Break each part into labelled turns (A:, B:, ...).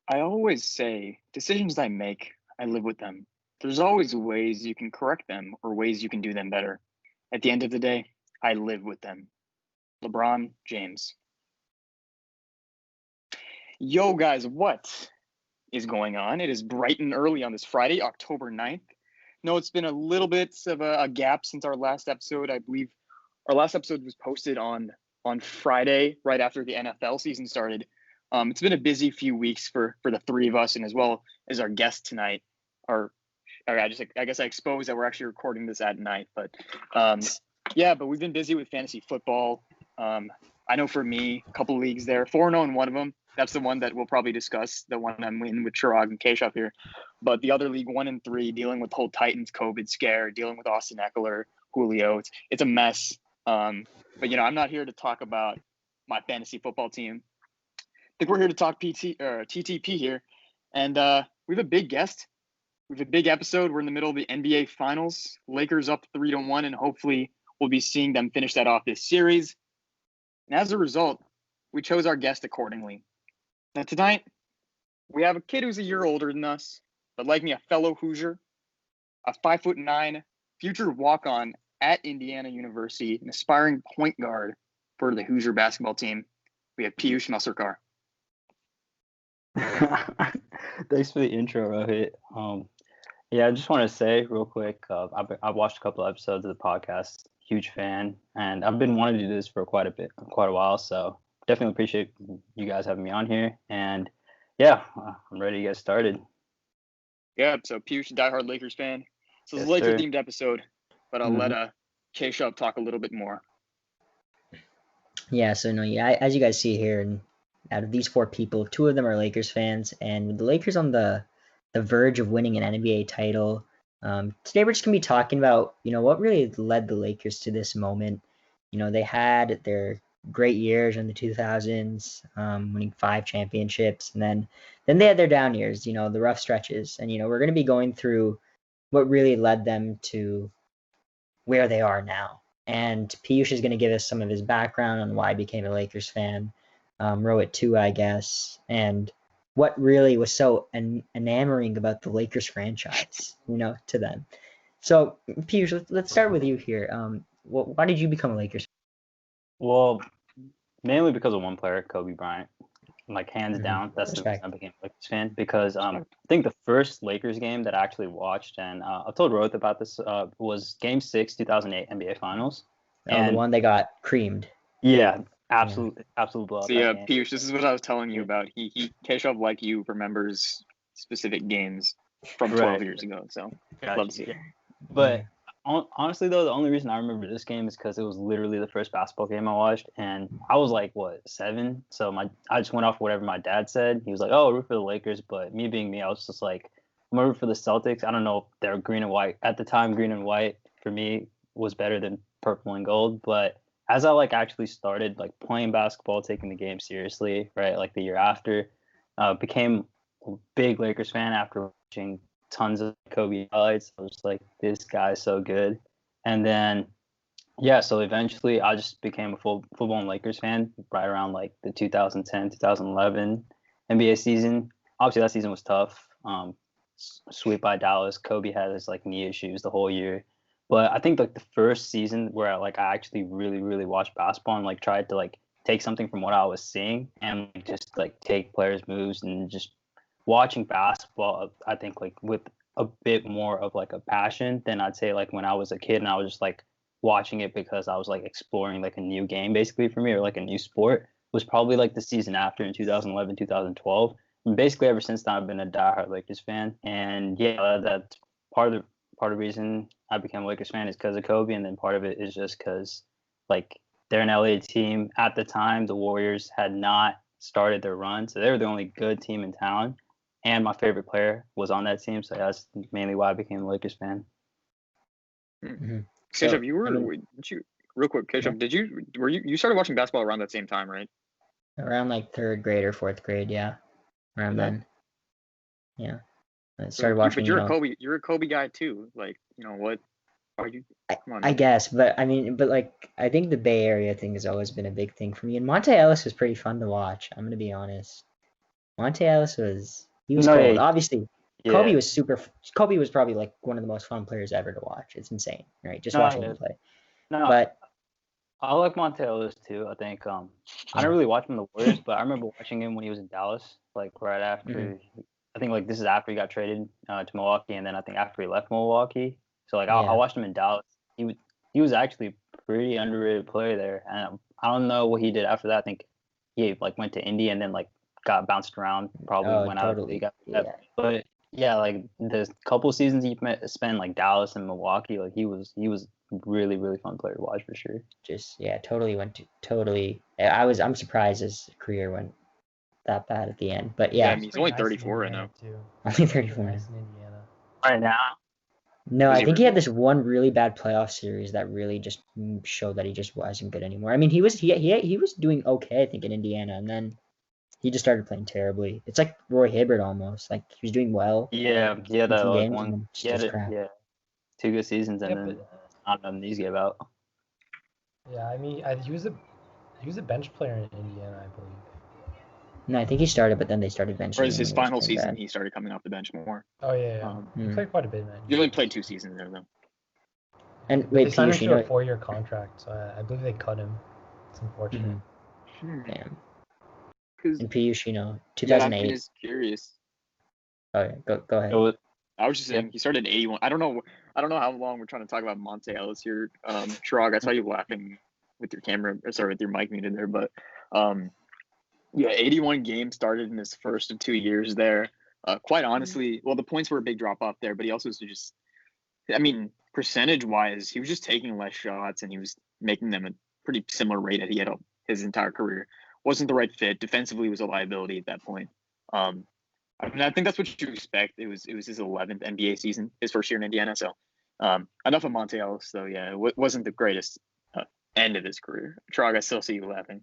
A: I always say decisions I make, I live with them. There's always ways you can correct them or ways you can do them better. At the end of the day, I live with them. LeBron James. Yo, guys, what is going on? It is bright and early on this Friday, October 9th. No, it's been a little bit of a gap since our last episode. I believe our last episode was posted on Friday, right after the NFL season started. It's been a busy few weeks for the three of us, and as well as our guest tonight. I guess I exposed that we're actually recording this at night, but yeah, but we've been busy with fantasy football. I know for me, a couple leagues there, 4-0 in one of them. That's the one that we'll probably discuss, the one I'm in with Chirag and Keshav here. But the other league, 1-3, dealing with the whole Titans COVID scare, dealing with Austin Eckler, Julio. It's a mess. But I'm not here to talk about my fantasy football team. I think we're here to talk TTP here, and we have a big guest. We have a big episode. We're in the middle of the NBA Finals. Lakers up 3-1, and hopefully we'll be seeing them finish that off this series. And as a result, we chose our guest accordingly. Now tonight, we have a kid who's a year older than us, but like me, a fellow Hoosier, a 5'9", future walk-on at Indiana University, an aspiring point guard for the Hoosier basketball team. We have Piyush Masurkar.
B: Thanks for the intro, Rohit. I just want to say real quick, I've watched a couple episodes of the podcast. Huge fan, and I've been wanting to do this for quite a while. So definitely appreciate you guys having me on here. And I'm ready to get started.
A: Yeah, so Piyush, diehard Lakers fan. So it's a Laker-themed episode, but I'll let Keshav talk a little bit more.
C: Yeah, so as you guys see here, and out of these four people, two of them are Lakers fans, and the Lakers on the verge of winning an NBA title. Today we're just going to be talking about, what really led the Lakers to this moment. They had their great years in the 2000s, winning 5 championships, and then they had their down years, the rough stretches. And, we're going to be going through what really led them to where they are now. And Piyush is going to give us some of his background on why he became a Lakers fan. Rohit too, I guess, and what really was so enamoring about the Lakers franchise, to them. So, Piyush, let's start with you here. Why did you become a Lakers fan?
B: Well, mainly because of one player, Kobe Bryant. Like, hands down, that's the reason I became a Lakers fan. Because I think the first Lakers game that I actually watched, and I told Rohit about this, was Game 6, 2008 NBA Finals.
C: And the one they got creamed.
B: Yeah. Absolute blowout.
A: So yeah, Piyush, this is what I was telling you about. Keshav, like you, remembers specific games from 12 years ago. So love to see it.
B: But honestly, though, the only reason I remember this game is because it was literally the first basketball game I watched, and I was like 7. So I just went off whatever my dad said. He was like, "Oh, root for the Lakers," but me being me, I was just like, "I'm gonna root for the Celtics." I don't know if they're green and white at the time. Green and white for me was better than purple and gold, but as I actually started playing basketball, taking the game seriously, right, the year after, became a big Lakers fan after watching tons of Kobe highlights. I was like, this guy's so good. And then, so eventually I just became a full-blown Lakers fan right around the 2010, 2011 NBA season. Obviously that season was tough. Sweep by Dallas. Kobe had his knee issues the whole year. But I think the first season where I actually really, really watched basketball and tried to take something from what I was seeing and just take players' moves and just watching basketball, I think with a bit more of a passion than I'd say when I was a kid and I was just watching it because I was exploring a new game basically for me or a new sport was probably the season after in 2011, 2012. And basically ever since then I've been a diehard Lakers fan. And that's part of the reason I became a Lakers fan is because of Kobe, and then part of it is just because they're an LA team. At the time, the Warriors had not started their run, so they were the only good team in town, and my favorite player was on that team, so that's mainly why I became a Lakers fan.
A: Mm-hmm. Keshav, real quick, Keshav, you started watching basketball around that same time, right?
C: Around 3rd grade or 4th grade, yeah, around then. Yeah. I started watching.
A: But you're a Kobe guy too. What are you? Come on,
C: I guess, but I think the Bay Area thing has always been a big thing for me. And Monte Ellis was pretty fun to watch. I'm gonna be honest. Monte Ellis was
B: No,
C: cold.
B: yeah,
C: Obviously,
B: yeah.
C: Kobe was probably like one of the most fun players ever to watch. It's insane, right? Just
B: No,
C: watching
B: yeah.
C: him play.
B: No,
C: But
B: I like Monte Ellis too. I think I
C: Yeah.
B: didn't really watch him in the Warriors, but I remember watching him when he was in Dallas, like right after.
C: Mm-hmm.
B: I think like this is after he got traded to Milwaukee, and then I think after he left Milwaukee. So like I
C: Yeah.
B: watched him in Dallas. He was actually a pretty underrated player there, and I don't know what he did after that. I think he like went to Indy and then like got bounced around, probably went out of the
C: Totally.
B: league after that. But yeah, like the couple seasons he spent like Dallas and Milwaukee, like he was really really fun player to watch for sure.
C: Just totally. I'm surprised his career went that bad at the end, but
A: Yeah,
C: yeah.
A: I mean, he's only 34 right now.
C: Only 34.
D: Nice in Indiana.
B: Right now,
C: No,
A: Was
C: I
A: he
C: think he
A: hurt?
C: had this one really bad playoff series that really just showed that he just wasn't good anymore. I mean, he was doing okay, I think, in Indiana, and then he just started playing terribly. It's like Roy Hibbert almost. Like he was doing well.
B: yeah,
C: in
B: that
C: some
B: like
C: games,
B: one,
C: and then just crap.
B: yeah, 2 good seasons, and
D: Yeah,
B: then
D: but
B: I don't know, these gave out.
D: yeah, I mean, he was a bench player in Indiana, I believe.
C: No, I think he started, but then they started benching
A: Whereas
C: him.
A: his
C: and he was
A: final
C: playing
A: season,
C: bad.
A: he started coming off the bench more.
D: Oh yeah. He played quite a bit, man.
A: He only played 2 seasons there though.
C: And
D: But
C: wait,
D: they signed him
C: Piyush,
D: to a 4-year contract, so I believe they cut him. It's unfortunate.
C: Damn.
A: Because
C: And Piyush,
A: yeah, I'm
C: 2008.
A: just curious.
C: Okay, go ahead.
B: It was,
A: I was just saying he started in 81. I don't know how long we're trying to talk about Monte Ellis here. Shrog, I saw you laughing with your camera, with your mic muted there, but yeah, 81 games started in his first of 2 years there. Quite honestly, well, the points were a big drop off there, but he also was just, I mean, percentage wise, he was just taking less shots and he was making them a pretty similar rate that he had his entire career. Wasn't the right fit. Defensively was a liability at that point. I mean, I think that's what you expect. It was his 11th NBA season, his first year in Indiana. So enough of Monte Ellis, though. Yeah, it wasn't the greatest end of his career. Trog, I still see you laughing.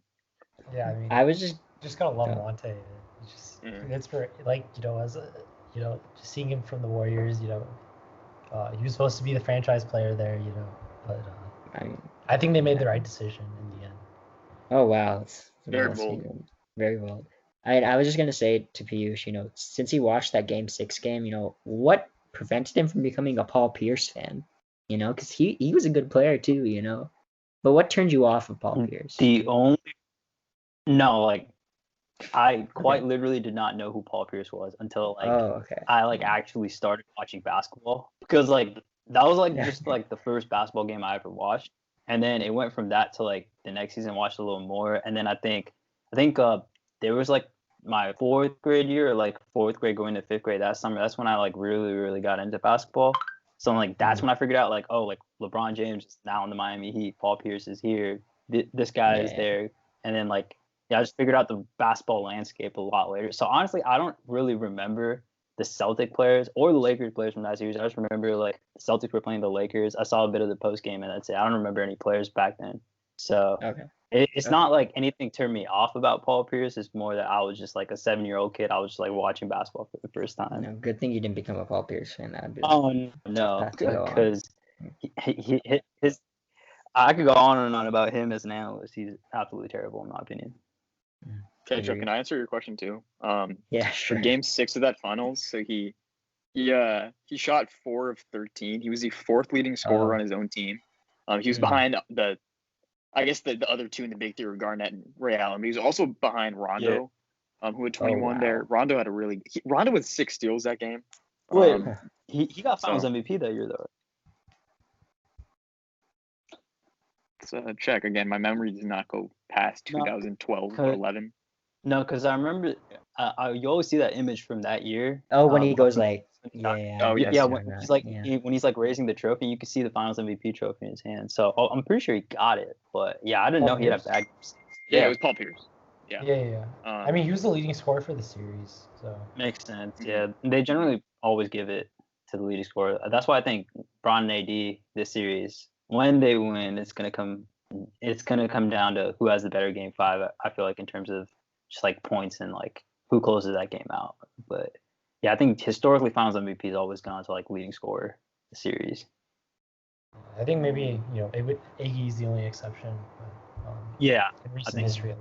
D: Yeah, I mean,
C: I was
D: just gotta love
C: Yeah.
D: Monte. It's just it's for like as just seeing him from the Warriors. He was supposed to be the franchise player there. But I think they made the right decision in the end.
C: Oh wow, that's
A: Very bold.
C: Very bold. I was just gonna say to Piyush, since he watched that Game 6 game, what prevented him from becoming a Paul Pierce fan? Because he was a good player too, But what turned you off of Paul Pierce?
B: I quite literally did not know who Paul Pierce was until I actually started watching basketball, because like that was like just like the first basketball game I ever watched, and then it went from that to like the next season watched a little more, and then I think there was like my 4th grade year, or like 4th grade going to 5th grade that summer. That's when I like really really got into basketball. So like that's when I figured out like, oh, like LeBron James is now in the Miami Heat, Paul Pierce is here, this guy is there, and then like. Yeah, I just figured out the basketball landscape a lot later. So honestly, I don't really remember the Celtic players or the Lakers players from that series. I just remember like the Celtics were playing the Lakers. I saw a bit of the post game, and that's it. I don't remember any players back then. So it's not like anything turned me off about Paul Pierce. It's more that I was just like a 7-year-old kid. I was just like watching basketball for the first time.
C: No, good thing you didn't become a Paul Pierce fan.
B: Oh no, because his. I could go on and on about him as an analyst. He's absolutely terrible in my opinion.
A: Okay, Joe, can I answer your question too?
C: Yeah, sure.
A: For Game 6 of that finals, so he shot 4 of 13. He was the 4th leading scorer on his own team. He was behind the other two in the big three were Garnett and Ray Allen. But he was also behind Rondo, who had 21 there. Rondo had Rondo with 6 steals that game.
B: Wait, he got Finals MVP that year though.
A: Let's check again. My memory does not go past 2012 or 11.
B: No, because I remember you always see that image from that year.
C: Oh, when he goes like,
B: when he's like raising the trophy, you can see the Finals MVP trophy in his hand. So I'm pretty sure he got it, but yeah, I didn't know he had a bag.
A: Yeah, it was Paul Pierce.
D: Yeah. I mean, he was the leading scorer for the series, so
B: makes sense. Yeah, they generally always give it to the leading scorer. That's why I think Bron and AD this series, when they win, it's gonna come down to who has the better Game 5. I feel like in terms of just like points and like who closes that game out. But yeah, I think historically Finals MVP has always gone to like leading scorer the series.
D: I think maybe Iggy's the only exception. But,
B: yeah,
D: in recent history.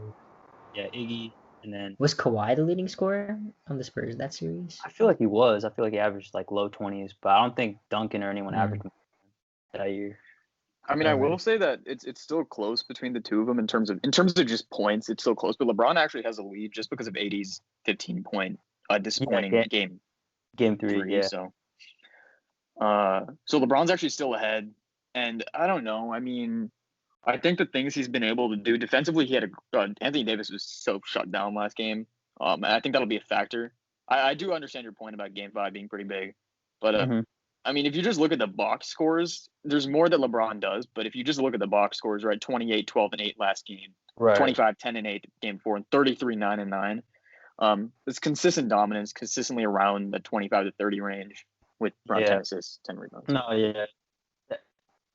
B: Yeah, Iggy. And then
C: Was Kawhi the leading scorer on the Spurs that series?
B: I feel like he was. I feel like he averaged like low 20s, but I don't think Duncan or anyone averaged that year.
A: I mean, I will say that it's still close between the two of them in terms of just points. It's still close, but LeBron actually has a lead just because of AD's 15-point disappointing game 3.
B: Yeah.
A: So LeBron's actually still ahead, and I don't know. I mean, I think the things he's been able to do defensively, he had Anthony Davis was so shut down last game. And I think that'll be a factor. I do understand your point about Game 5 being pretty big, but I mean, if you just look at the box scores, there's more that LeBron does. But if you just look at the box scores, right, 28, 12, and 8 last game,
B: right.
A: 25, 10, and 8 game 4, and 33, 9, and 9. It's consistent dominance, consistently around the 25 to 30 range with around 10 assists, 10 rebounds.
B: No,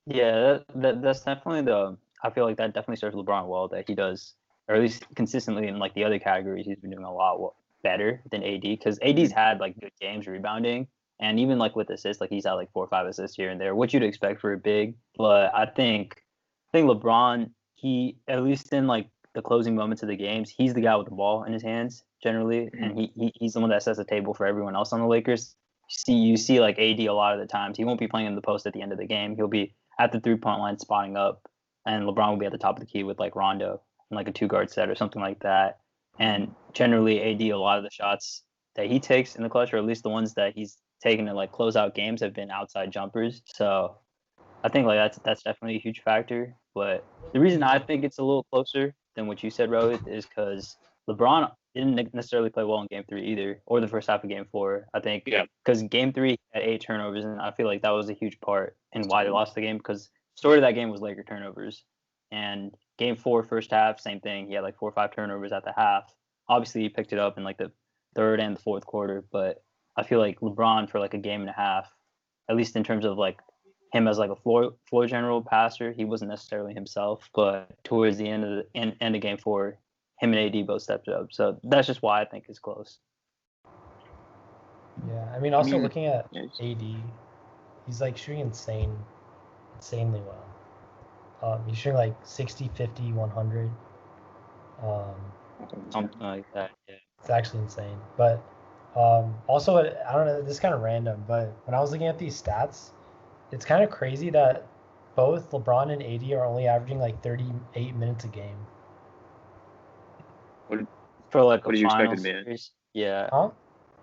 B: yeah, that's definitely I feel like that definitely serves LeBron well, that he does, or at least consistently in like the other categories, he's been doing a lot better than AD, because AD's had like good games rebounding, and even like with assists, like he's had like 4 or 5 assists here and there, which you'd expect for a big. But I think LeBron, he, at least in like the closing moments of the games, he's the guy with the ball in his hands generally, and he's the one that sets the table for everyone else on the Lakers. You see like AD a lot of the times, he won't be playing in the post at the end of the game. He'll be at the 3-point line spotting up, and LeBron will be at the top of the key with like Rondo and like a 2-guard set or something like that. And generally AD, a lot of the shots that he takes in the clutch, or at least the ones that he's taken to like close out games, have been outside jumpers. So I think like that's definitely a huge factor. But the reason I think it's a little closer than what you said, Rohit, is because LeBron didn't necessarily play well in Game 3 either, or the first half of Game 4. I think because Game 3 he had 8 turnovers, and I feel like that was a huge part in why they lost the game, because the story of that game was Laker turnovers. And Game 4, first half, same thing. He had like 4 or 5 turnovers at the half. Obviously, he picked it up in like the third and the fourth quarter, but I feel like LeBron for like a game and a half, at least in terms of like him as like a floor general passer, he wasn't necessarily himself. But towards the end of Game 4, him and AD both stepped up. So that's just why I think it's close.
D: Yeah, I mean, also looking at AD, he's like shooting insanely well. He's shooting like 60, 50, 100.
B: Something like that, yeah.
D: It's actually insane. But also, I don't know, this is kind of random, but when I was looking at these stats, it's kind of crazy that both LeBron and AD are only averaging like 38 minutes a game.
B: For like
A: what do you expect it to be?
D: Yeah. Huh?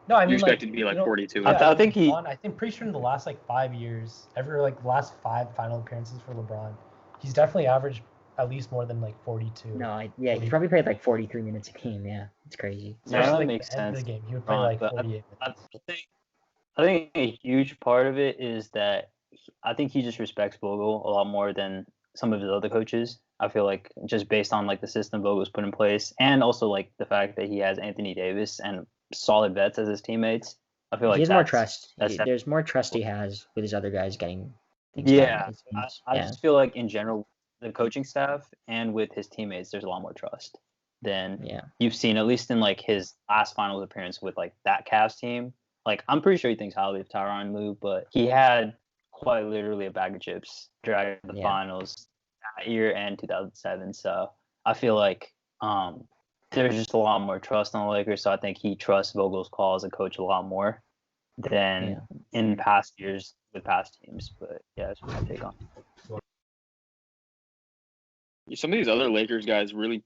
D: No, I mean,
A: you expect it to be like 42.
B: Yeah, I think
D: I'm pretty sure in the last like 5 years, last 5 final appearances for LeBron, he's definitely averaged at least more than like 42.
C: No, he probably played like 43 minutes a game. Yeah, it's crazy.
B: Yeah, that makes sense.
D: End of the game, he would play like 48 minutes.
B: I think a huge part of it is that I think he just respects Vogel a lot more than some of his other coaches. I feel like just based on like the system Vogel's put in place, and also like the fact that he has Anthony Davis and solid vets as his teammates. I feel like
C: he has more trust. There's more trust he has with his other guys getting things done.
B: I just feel like in general, the coaching staff and with his teammates, there's a lot more trust than you've seen, at least in like his last finals appearance with like that Cavs team. Like, I'm pretty sure he thinks highly of Tyronn Lue, but he had quite literally a bag of chips during the finals that year and 2007. So I feel like there's just a lot more trust on the Lakers. So I think he trusts Vogel's call as a coach a lot more than in past years with past teams. But yeah, that's what my take on it.
A: Some of these other Lakers guys really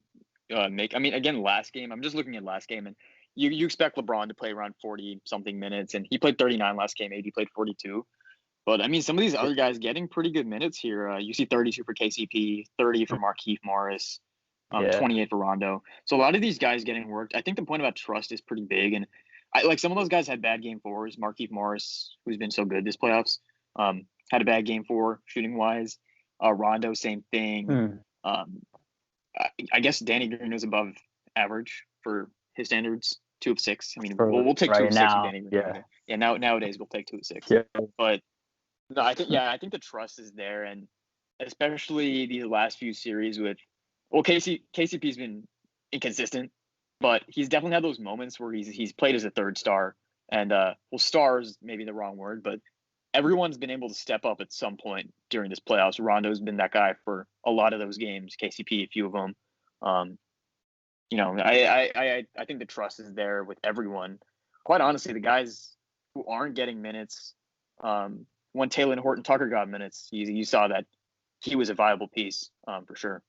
A: again, last game, I'm just looking at last game, and you expect LeBron to play around 40-something minutes, and he played 39 last game. AD played 42. But, I mean, some of these other guys getting pretty good minutes here. You see 32 for KCP, 30 for Markieff Morris, 28 for Rondo. So a lot of these guys getting worked. I think the point about trust is pretty big. And some of those guys had bad game 4s. Markieff Morris, who's been so good this playoffs, had a bad game 4 shooting-wise. Rondo, same thing. I guess Danny Green was above average for his standards. 2 of 6. I mean, we'll take 2 of 6 with Danny Green. Yeah, nowadays we'll take 2 of 6. Yeah. But no, I think the trust is there, and especially these last few series with KCP's been inconsistent, but he's definitely had those moments where he's played as a third star, and star is maybe the wrong word, but everyone's been able to step up at some point during this playoffs. Rondo's been that guy for a lot of those games. KCP, a few of them. I think the trust is there with everyone. Quite honestly, the guys who aren't getting minutes, when Taylor Horton Tucker got minutes, you saw that he was a viable piece for sure.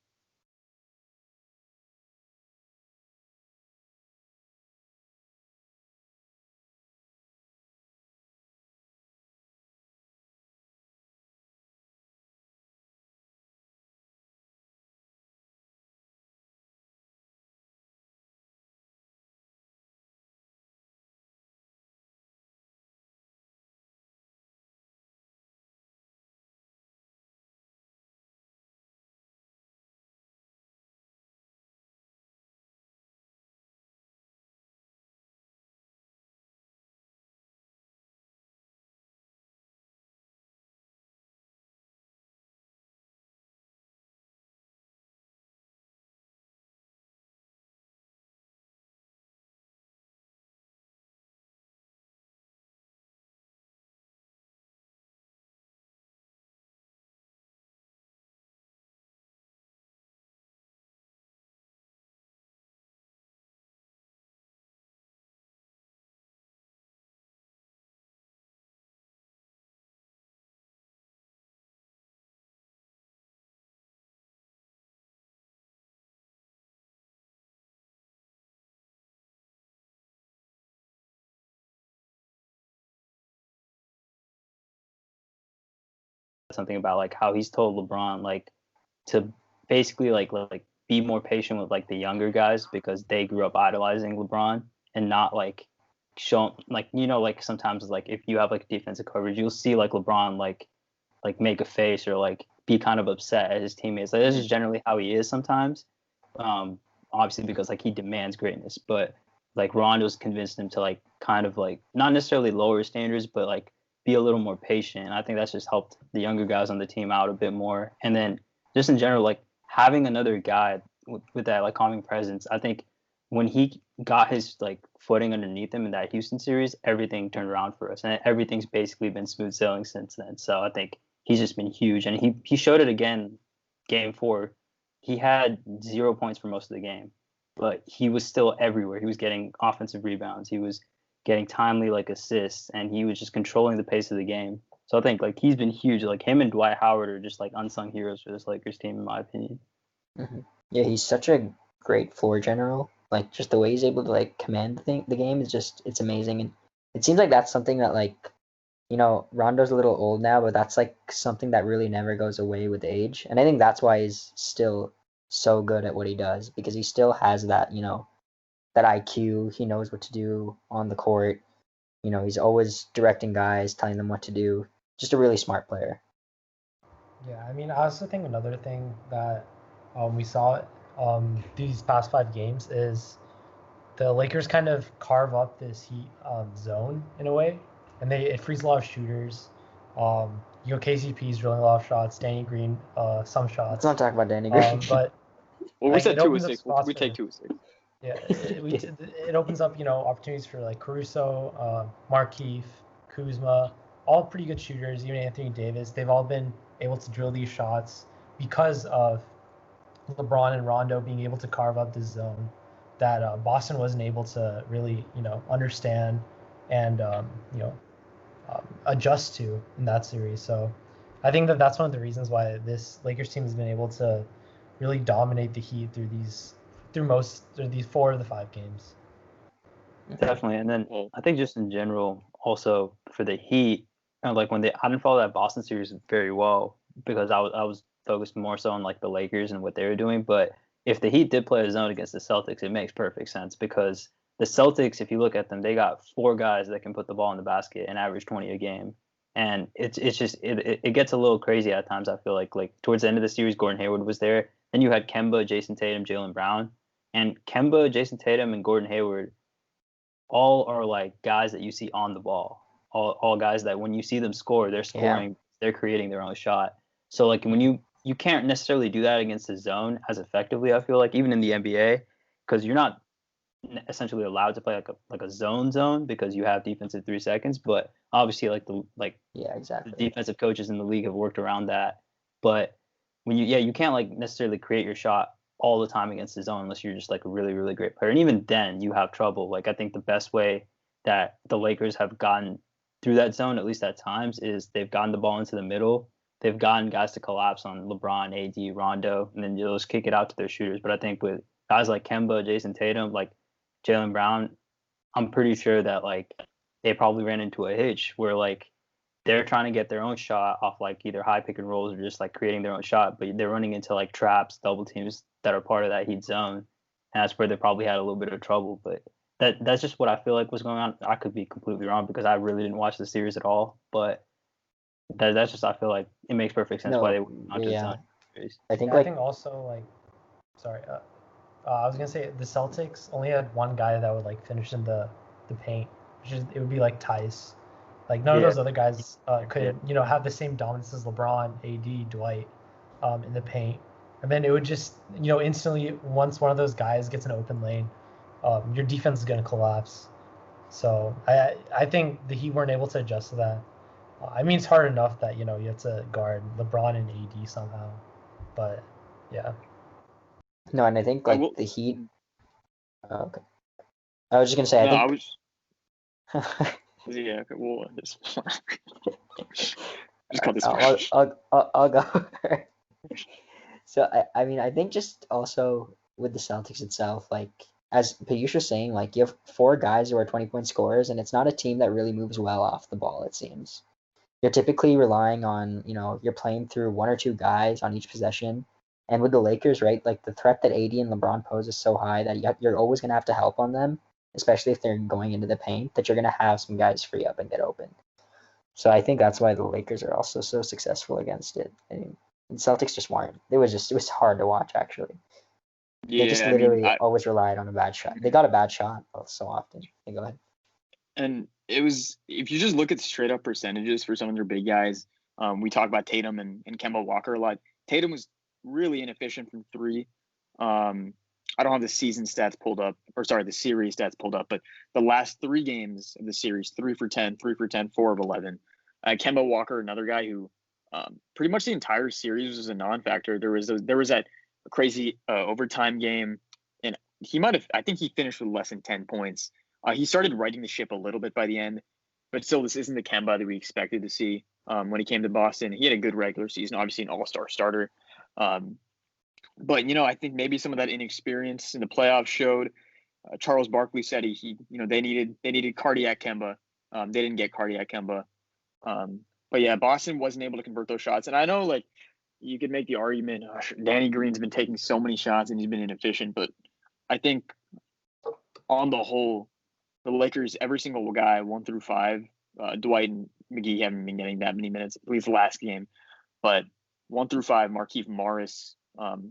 B: Something about like how he's told LeBron like to basically like be more patient with like the younger guys because they grew up idolizing LeBron and not like show like like sometimes like if you have like defensive coverage you'll see like LeBron like make a face or like be kind of upset at his teammates. Like this is generally how he is sometimes. Obviously because like he demands greatness, but like Rondo's convinced him to like kind of like not necessarily lower standards, but like be a little more patient. I think that's just helped the younger guys on the team out a bit more. And then just in general, like having another guy with that like calming presence, I think when he got his like footing underneath him in that Houston series, everything turned around for us, and everything's basically been smooth sailing since then. So I think he's just been huge, and he showed it again, Game 4. He had 0 points for most of the game, but he was still everywhere. He was getting offensive rebounds. He was getting timely like assists, and he was just controlling the pace of the game. So I think like he's been huge. Like him and Dwight Howard are just like unsung heroes for this Lakers team, in my opinion.
C: Mm-hmm. Yeah, he's such a great floor general. Like just the way he's able to like command the game is just it's amazing. And it seems like that's something that like Rondo's a little old now, but that's like something that really never goes away with age. And I think that's why he's still so good at what he does because he still has that that IQ. He knows what to do on the court. He's always directing guys, telling them what to do. Just a really smart player.
D: Yeah, I mean, I also think another thing that we saw these past 5 games is the Lakers kind of carve up this Heat zone in a way, and it frees a lot of shooters. KCP's drilling a lot of shots. Danny Green, some shots.
C: Let's not talk about Danny Green.
D: But
A: well, we said 2 of 6. We take 2 of 6.
D: Yeah, it opens up opportunities for like Caruso, Markieff, Kuzma, all pretty good shooters. Even Anthony Davis, they've all been able to drill these shots because of LeBron and Rondo being able to carve up this zone that Boston wasn't able to really understand and adjust to in that series. So I think that's one of the reasons why this Lakers team has been able to really dominate the Heat through these 4 of the 5 games.
B: Definitely. And then I think just in general, also for the Heat, like I didn't follow that Boston series very well because I was focused more so on like the Lakers and what they were doing. But if the Heat did play a zone against the Celtics, it makes perfect sense because the Celtics, if you look at them, they got 4 guys that can put the ball in the basket and average 20 a game. And it gets a little crazy at times. I feel like towards the end of the series, Gordon Hayward was there. Then you had Kemba, Jason Tatum, Jaylen Brown. And Kemba, Jason Tatum, and Gordon Hayward all are like guys that you see on the ball. All guys that when you see them score, they're scoring, they're creating their own shot. So like when you can't necessarily do that against the zone as effectively, I feel like, even in the NBA, because you're not essentially allowed to play like a zone because you have defensive 3 seconds. But obviously
C: exactly.
B: The defensive coaches in the league have worked around that. But when you can't like necessarily create your shot all the time against the zone unless you're just like a really, really great player. And even then, you have trouble. Like I think the best way that the Lakers have gotten through that zone, at least at times, is they've gotten the ball into the middle. They've gotten guys to collapse on LeBron, AD, Rondo, and then they'll just kick it out to their shooters. But I think with guys like Kemba, Jason Tatum, like Jaylen Brown, I'm pretty sure that like they probably ran into a hitch where like they're trying to get their own shot off like either high pick and rolls or just like creating their own shot, but they're running into like traps, double teams that are part of that Heat zone. And that's where they probably had a little bit of trouble. But that's just what I feel like was going on. I could be completely wrong because I really didn't watch the series at all. But that's just, I feel like it makes perfect sense why they would not just zone series.
D: I think also like, sorry, I was gonna say the Celtics only had one guy that would like finish in the paint, it would be like Tice. Like none of those other guys could have the same dominance as LeBron, AD, Dwight in the paint. And then it would just instantly, once one of those guys gets an open lane, your defense is gonna collapse. So I think the Heat weren't able to adjust to that. I mean, it's hard enough that you have to guard LeBron and AD somehow, but yeah.
C: No, and I think like the Heat. Okay. I was just gonna say.
A: No,
C: I
A: I
C: think.
A: was. Yeah. Okay. Well, just cut this.
C: I'll go. So I mean I think just also with the Celtics itself, like as Piyush was saying, like you have 4 guys who are 20-point scorers, and it's not a team that really moves well off the ball. It seems you're typically relying on you're playing through 1 or 2 guys on each possession. And with the Lakers, right, like the threat that AD and LeBron pose is so high that you're always going to have to help on them, especially if they're going into the paint, that you're going to have some guys free up and get open. So I think that's why the Lakers are also so successful against it. I mean, the Celtics just weren't. It was hard to watch, actually.
A: Yeah,
C: they just literally always relied on a bad shot. They got a bad shot so often. Okay, go ahead.
A: And it was, if you just look at straight up percentages for some of their big guys, we talk about Tatum and Kemba Walker a lot. Tatum was really inefficient from 3. I don't have the season stats pulled up, the series stats pulled up, but the last 3 games of the series, 3 for 10, 3 for 10, 4 of 11. Kemba Walker, another guy who pretty much the entire series was a non-factor. There was that crazy overtime game, and I think he finished with less than 10 points. He started righting the ship a little bit by the end, but still, this isn't the Kemba that we expected to see when he came to Boston. He had a good regular season, obviously an all-star starter. But I think maybe some of that inexperience in the playoffs showed. Charles Barkley said they needed cardiac Kemba. They didn't get cardiac Kemba. But yeah, Boston wasn't able to convert those shots. And I know like you could make the argument, Danny Green's been taking so many shots and he's been inefficient. But I think on the whole, the Lakers, every single guy 1 through 5, Dwight and McGee haven't been getting that many minutes, at least last game. But 1 through 5, Markieff Morris,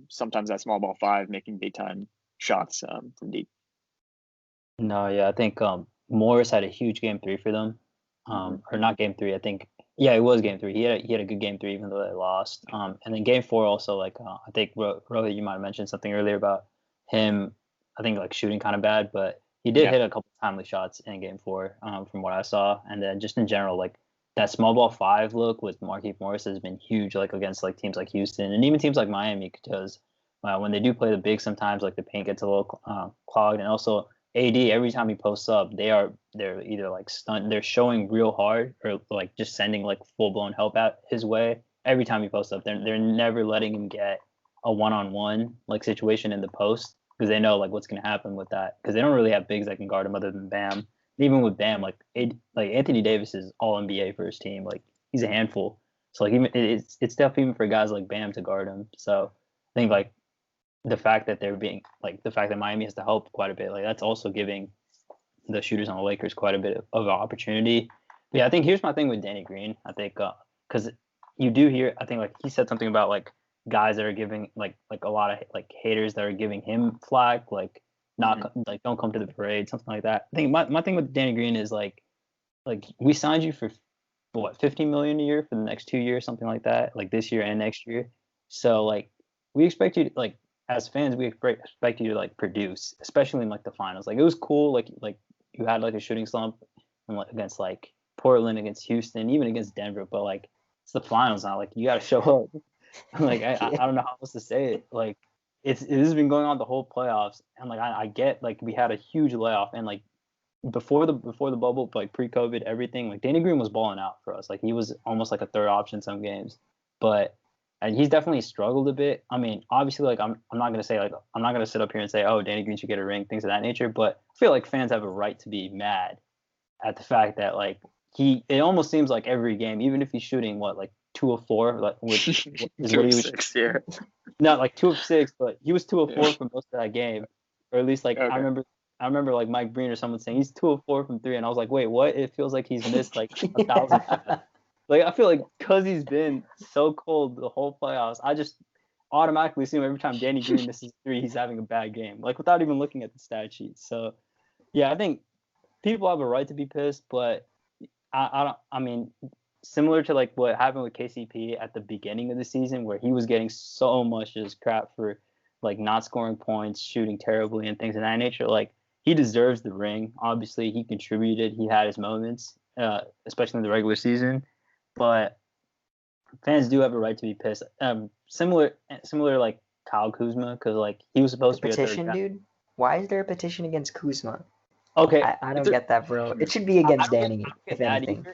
A: sometimes that small ball 5, making big time shots from deep.
B: No, yeah, I think Morris had a huge game 3 for them, or not game 3. I think it was game 3. He had a good game 3 even though they lost. And then game 4 also like I think Rohit, you might have mentioned something earlier about him. I think like shooting kind of bad, but he did hit a couple timely shots in game 4 from what I saw. And then just in general, like that small ball 5 look with Markieff Morris has been huge, like against like teams like Houston and even teams like Miami, because when they do play the big, sometimes like the paint gets a little clogged. And also AD, every time he posts up, they're either like stunned, they're showing real hard, or like just sending like full blown help out his way. Every time he posts up, they're never letting him get a 1-on-1 like situation in the post, because they know like what's gonna happen with that, because they don't really have bigs that can guard him other than Bam. And even with Bam, like Anthony Davis is all NBA for his team. Like he's a handful. So like even it's tough even for guys like Bam to guard him. So I think like the fact that Miami has to help quite a bit, like that's also giving the shooters on the Lakers quite a bit of an opportunity. But yeah, I think here's my thing with Danny Green. I think because you do hear, I think like he said something about like guys that are giving like a lot of like haters that are giving him flack, like not like don't come to the parade, something like that. I think my thing with Danny Green is like we signed you for what, $15 million a year for the next 2 years, something like that, like this year and next year. So like we expect you to, like as fans, we expect you to like produce, especially in like the finals. Like it was cool, like you had like a shooting slump against like Portland, against Houston, even against Denver, but like it's the finals now. Like you got to show up. Like I don't know how else to say it. Like this has been going on the whole playoffs, and like I get like we had a huge layoff, and like before the bubble, like pre-COVID, everything, like Danny Green was balling out for us. Like he was almost like a third option some games, but and he's definitely struggled a bit. I mean, obviously, like I'm not gonna say like I'm not gonna sit up here and say, oh, Danny Green should get a ring, things of that nature. But I feel like fans have a right to be mad at the fact that like it almost seems like every game, even if he's shooting like 2 of 4, like which is what he was.
A: 6, yeah.
B: Not like 2 of 6, but he was 2 of 4 for most of that game, or at least like okay. I remember like Mike Breen or someone saying he's 2 of 4 from 3, and I was like, wait, what? It feels like he's missed like 1,000. Like I feel like because he's been so cold the whole playoffs, I just automatically assume every time Danny Green misses 3, he's having a bad game, like without even looking at the stat sheet. So yeah, I think people have a right to be pissed, but I mean, similar to like what happened with KCP at the beginning of the season, where he was getting so much just crap for like not scoring points, shooting terribly, and things of that nature. Like he deserves the ring. Obviously, he contributed. He had his moments, especially in the regular season. But fans do have a right to be pissed. Similar like Kyle Kuzma, because like he was supposed to be a
C: petition, dude. Why is there a petition against Kuzma?
B: Okay,
C: I don't get that, bro. It should be against Danny, if anything.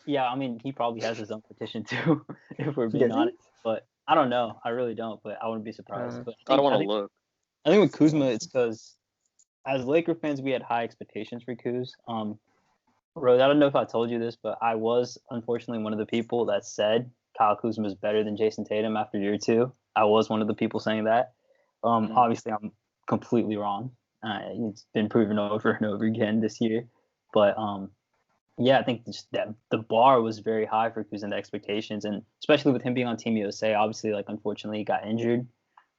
B: Yeah, I mean, he probably has his own petition too, if we're being honest. But I don't know. I really don't, but I wouldn't be surprised. But
A: I don't want to look.
B: I think with Kuzma, it's because as Laker fans, we had high expectations for Kuz. Rose, I don't know if I told you this, but I was unfortunately one of the people that said Kyle Kuzma is better than Jason Tatum after year 2. I was one of the people saying that. Obviously, I'm completely wrong. It's been proven over and over again this year. But yeah, I think just that the bar was very high for Kuz and the expectations, and especially with him being on Team USA, obviously, like unfortunately, he got injured.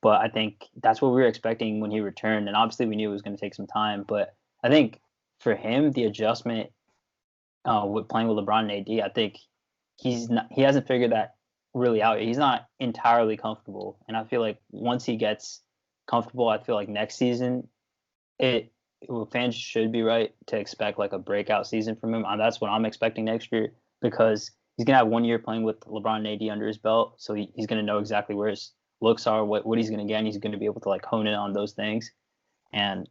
B: But I think that's what we were expecting when he returned, and obviously we knew it was going to take some time. But I think for him, the adjustment with playing with LeBron and AD, I think he hasn't figured that really out. He's not entirely comfortable, and I feel like once he gets comfortable, I feel like next season, fans should be right to expect like a breakout season from him. That's what I'm expecting next year, because he's gonna have 1 year playing with LeBron and AD under his belt, so he's gonna know exactly where his looks are, what he's gonna get, and he's gonna be able to like hone in on those things. And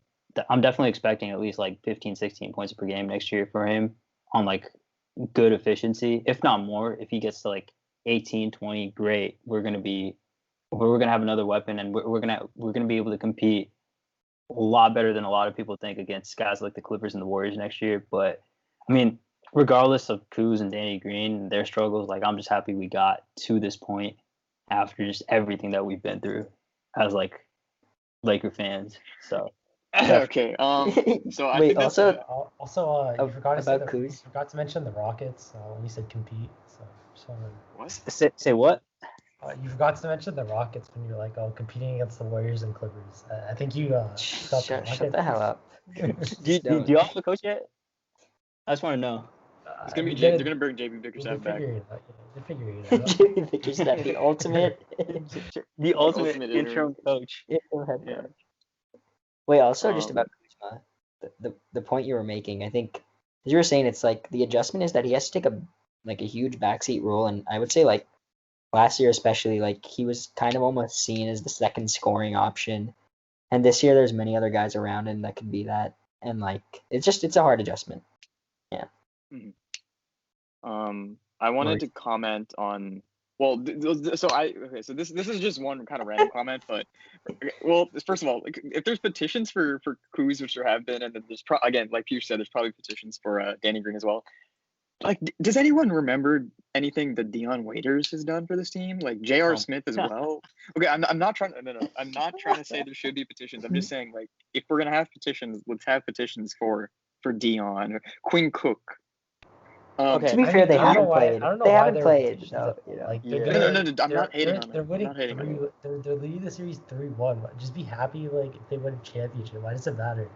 B: I'm definitely expecting at least like 15, 16 points per game next year for him on like good efficiency, if not more. If he gets to like 18, 20, great. We're gonna have another weapon, and we're gonna be able to compete a lot better than a lot of people think against guys like the Clippers and the Warriors next year. But I mean, regardless of Kuz and Danny Green and their struggles, like I'm just happy we got to this point after just everything that we've been through as like Laker fans. So
A: okay. So I think
C: also
D: you forgot
C: about Kuz.
D: You forgot to mention the Rockets when you said compete. So
A: what?
B: Say what?
D: You forgot to mention the Rockets when you were like, competing against the Warriors and Clippers. I think you
C: shut the hell up.
B: Do you have the coach yet? I just want to know.
A: It's gonna be they're gonna bring JB Bickerstaff back.
D: They're figuring it out.
C: JB Bickerstaff, the ultimate
B: interim coach.
C: Yeah. Wait, also just about Kuzma, the point you were making, I think, as you were saying, it's like the adjustment is that he has to take a huge backseat role, and I would say like last year especially, like he was kind of almost seen as the second scoring option, and this year there's many other guys around him that could be that, and like it's a hard adjustment. Yeah.
A: I wanted to comment on. Well, so this is just one kind of random comment, but first of all, like, if there's petitions for Kuz, which there have been, and then there's again, like Piyush said, there's probably petitions for Danny Green as well. Like, does anyone remember anything that Dion Waiters has done for this team? Like J.R. Smith as well. Okay, I'm not trying. No, I'm not trying to say there should be petitions. I'm just saying, like, if we're gonna have petitions, let's have petitions for Dion or Quinn Cook.
C: To be fair, they haven't played. They haven't played.
A: No, I'm not hating on them.
D: They're winning. They're leading the series 3-1. Just be happy, like if they win a championship. Why does it matter?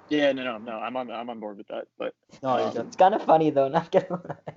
A: Yeah, no. I'm on board with that. But
C: it's kind of funny though. Not gonna lie.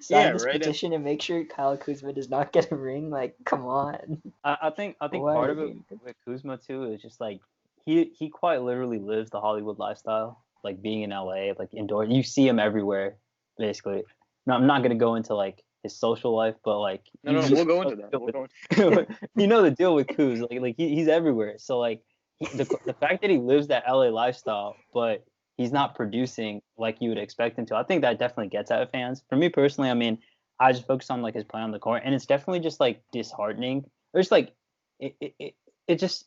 C: Sign this petition and make sure Kyle Kuzma does not get a ring. Like, come on.
B: I think part of it with Kuzma too is just like he quite literally lives the Hollywood lifestyle. Like being in LA, like indoors, you see him everywhere. Basically, no, I'm not gonna go into like his social life, but like
A: no, we'll go into that.
B: You know the deal with Kuz, like he's everywhere. So like the fact that he lives that LA lifestyle, but he's not producing like you would expect him to, I think that definitely gets at fans. For me personally, I mean, I just focus on like his play on the court, and it's definitely just like disheartening. It's like it just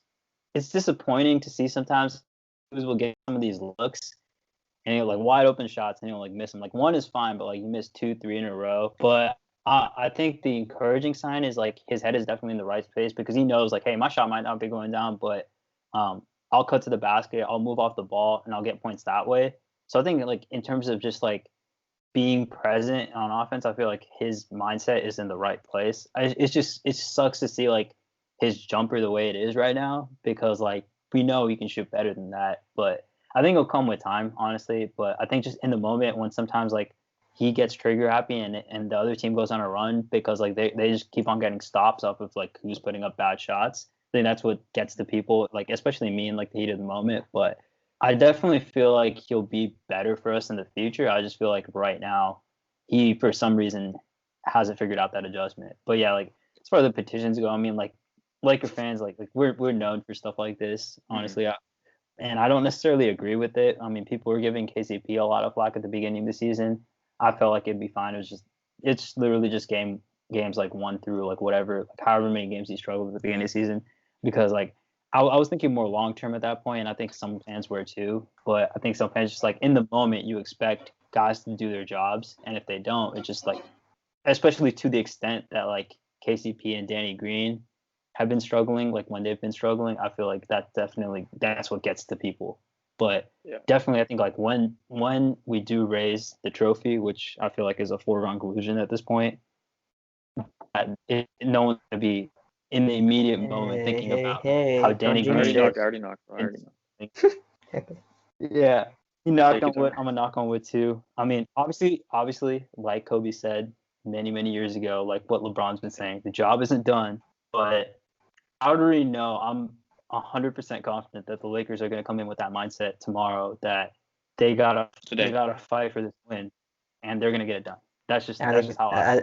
B: it's disappointing to see sometimes Kuz will get some of these looks and he'll like wide open shots and he'll like miss them. Like one is fine, but like you miss 2-3 in a row. But I think the encouraging sign is like his head is definitely in the right place because he knows like, hey, my shot might not be going down, but I'll cut to the basket, I'll move off the ball, and I'll get points that way. So I think like in terms of just like being present on offense, I feel like his mindset is in the right place. It sucks to see like his jumper the way it is right now because like we know he can shoot better than that, but I think it'll come with time, honestly. But I think just in the moment when sometimes like he gets trigger happy and the other team goes on a run because like they just keep on getting stops off of like who's putting up bad shots. I think that's what gets the people, like especially me in like the heat of the moment. But I definitely feel like he'll be better for us in the future. I just feel like right now he for some reason hasn't figured out that adjustment. But yeah, like as far as the petitions go, I mean like Laker fans like we're known for stuff like this, honestly. Mm-hmm. And I don't necessarily agree with it. I mean, people were giving KCP a lot of flack at the beginning of the season. I felt like it'd be fine. It's literally just games like 1 through like whatever, like however many games he struggled at the beginning of the season. Because like I was thinking more long term at that point, and I think some fans were too. But I think some fans just like in the moment you expect guys to do their jobs, and if they don't, it's just like, especially to the extent that like KCP and Danny Green have been struggling, like when they've been struggling, I feel like that's what gets to people. But definitely, I think like when we do raise the trophy, which I feel like is a foregone conclusion at this point, no one's gonna be in the immediate moment thinking about how Danny Green.
A: I already knocked.
B: Yeah, you knocked on wood. I'm gonna knock on wood too. I mean, obviously, like Kobe said many years ago, like what LeBron's been saying, the job isn't done, but I already know I'm 100% confident that the Lakers are going to come in with that mindset tomorrow that they gotta fight for this win, and they're going to get it done. That's just how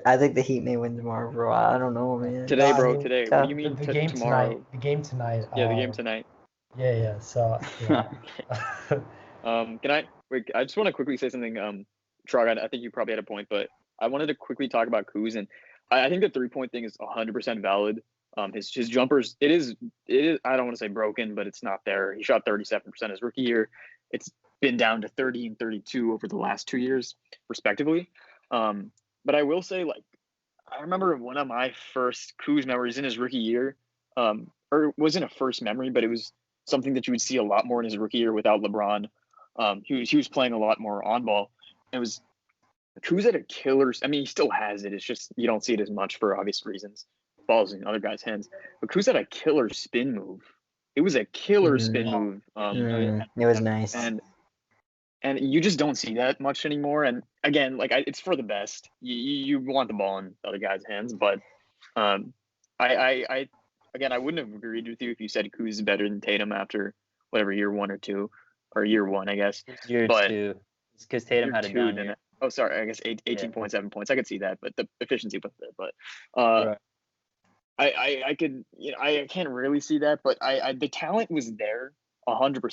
C: I think the Heat may win tomorrow, bro. I don't know, man.
A: Today, bro. Today. What do you mean
D: the game
A: tomorrow?
D: The game tonight.
A: Yeah, the game tonight.
D: Yeah. So. Yeah.
A: Can I? Wait, I just want to quickly say something. Trog, I think you probably had a point, but I wanted to quickly talk about Kuz, and I think the 3-point thing is 100% valid. His jumpers, it is I don't want to say broken, but it's not there. He shot 37% his rookie year. It's been down to 30 and 32 over the last 2 years, respectively. But I will say, like, I remember one of my first Kuz memories in his rookie year, or it wasn't a first memory, but it was something that you would see a lot more in his rookie year without LeBron. He was playing a lot more on ball. It was Kuz had a killer. I mean, he still has it. It's just you don't see it as much for obvious reasons. Balls in other guys' hands. But Kuz had a killer spin move. It was a killer spin move.
C: It was nice.
A: And you just don't see that much anymore. And again, like it's for the best. You want the ball in the other guys' hands, but I wouldn't have agreed with you if you said Kuz is better than Tatum after whatever year 1 or 2, or year 1, I guess.
B: Year 2. It's because Tatum had a down year.
A: Oh, sorry. I guess 18.7 points. I could see that, but the efficiency was there. But
B: right.
A: I could, I can't really see that, but the talent was there 100%.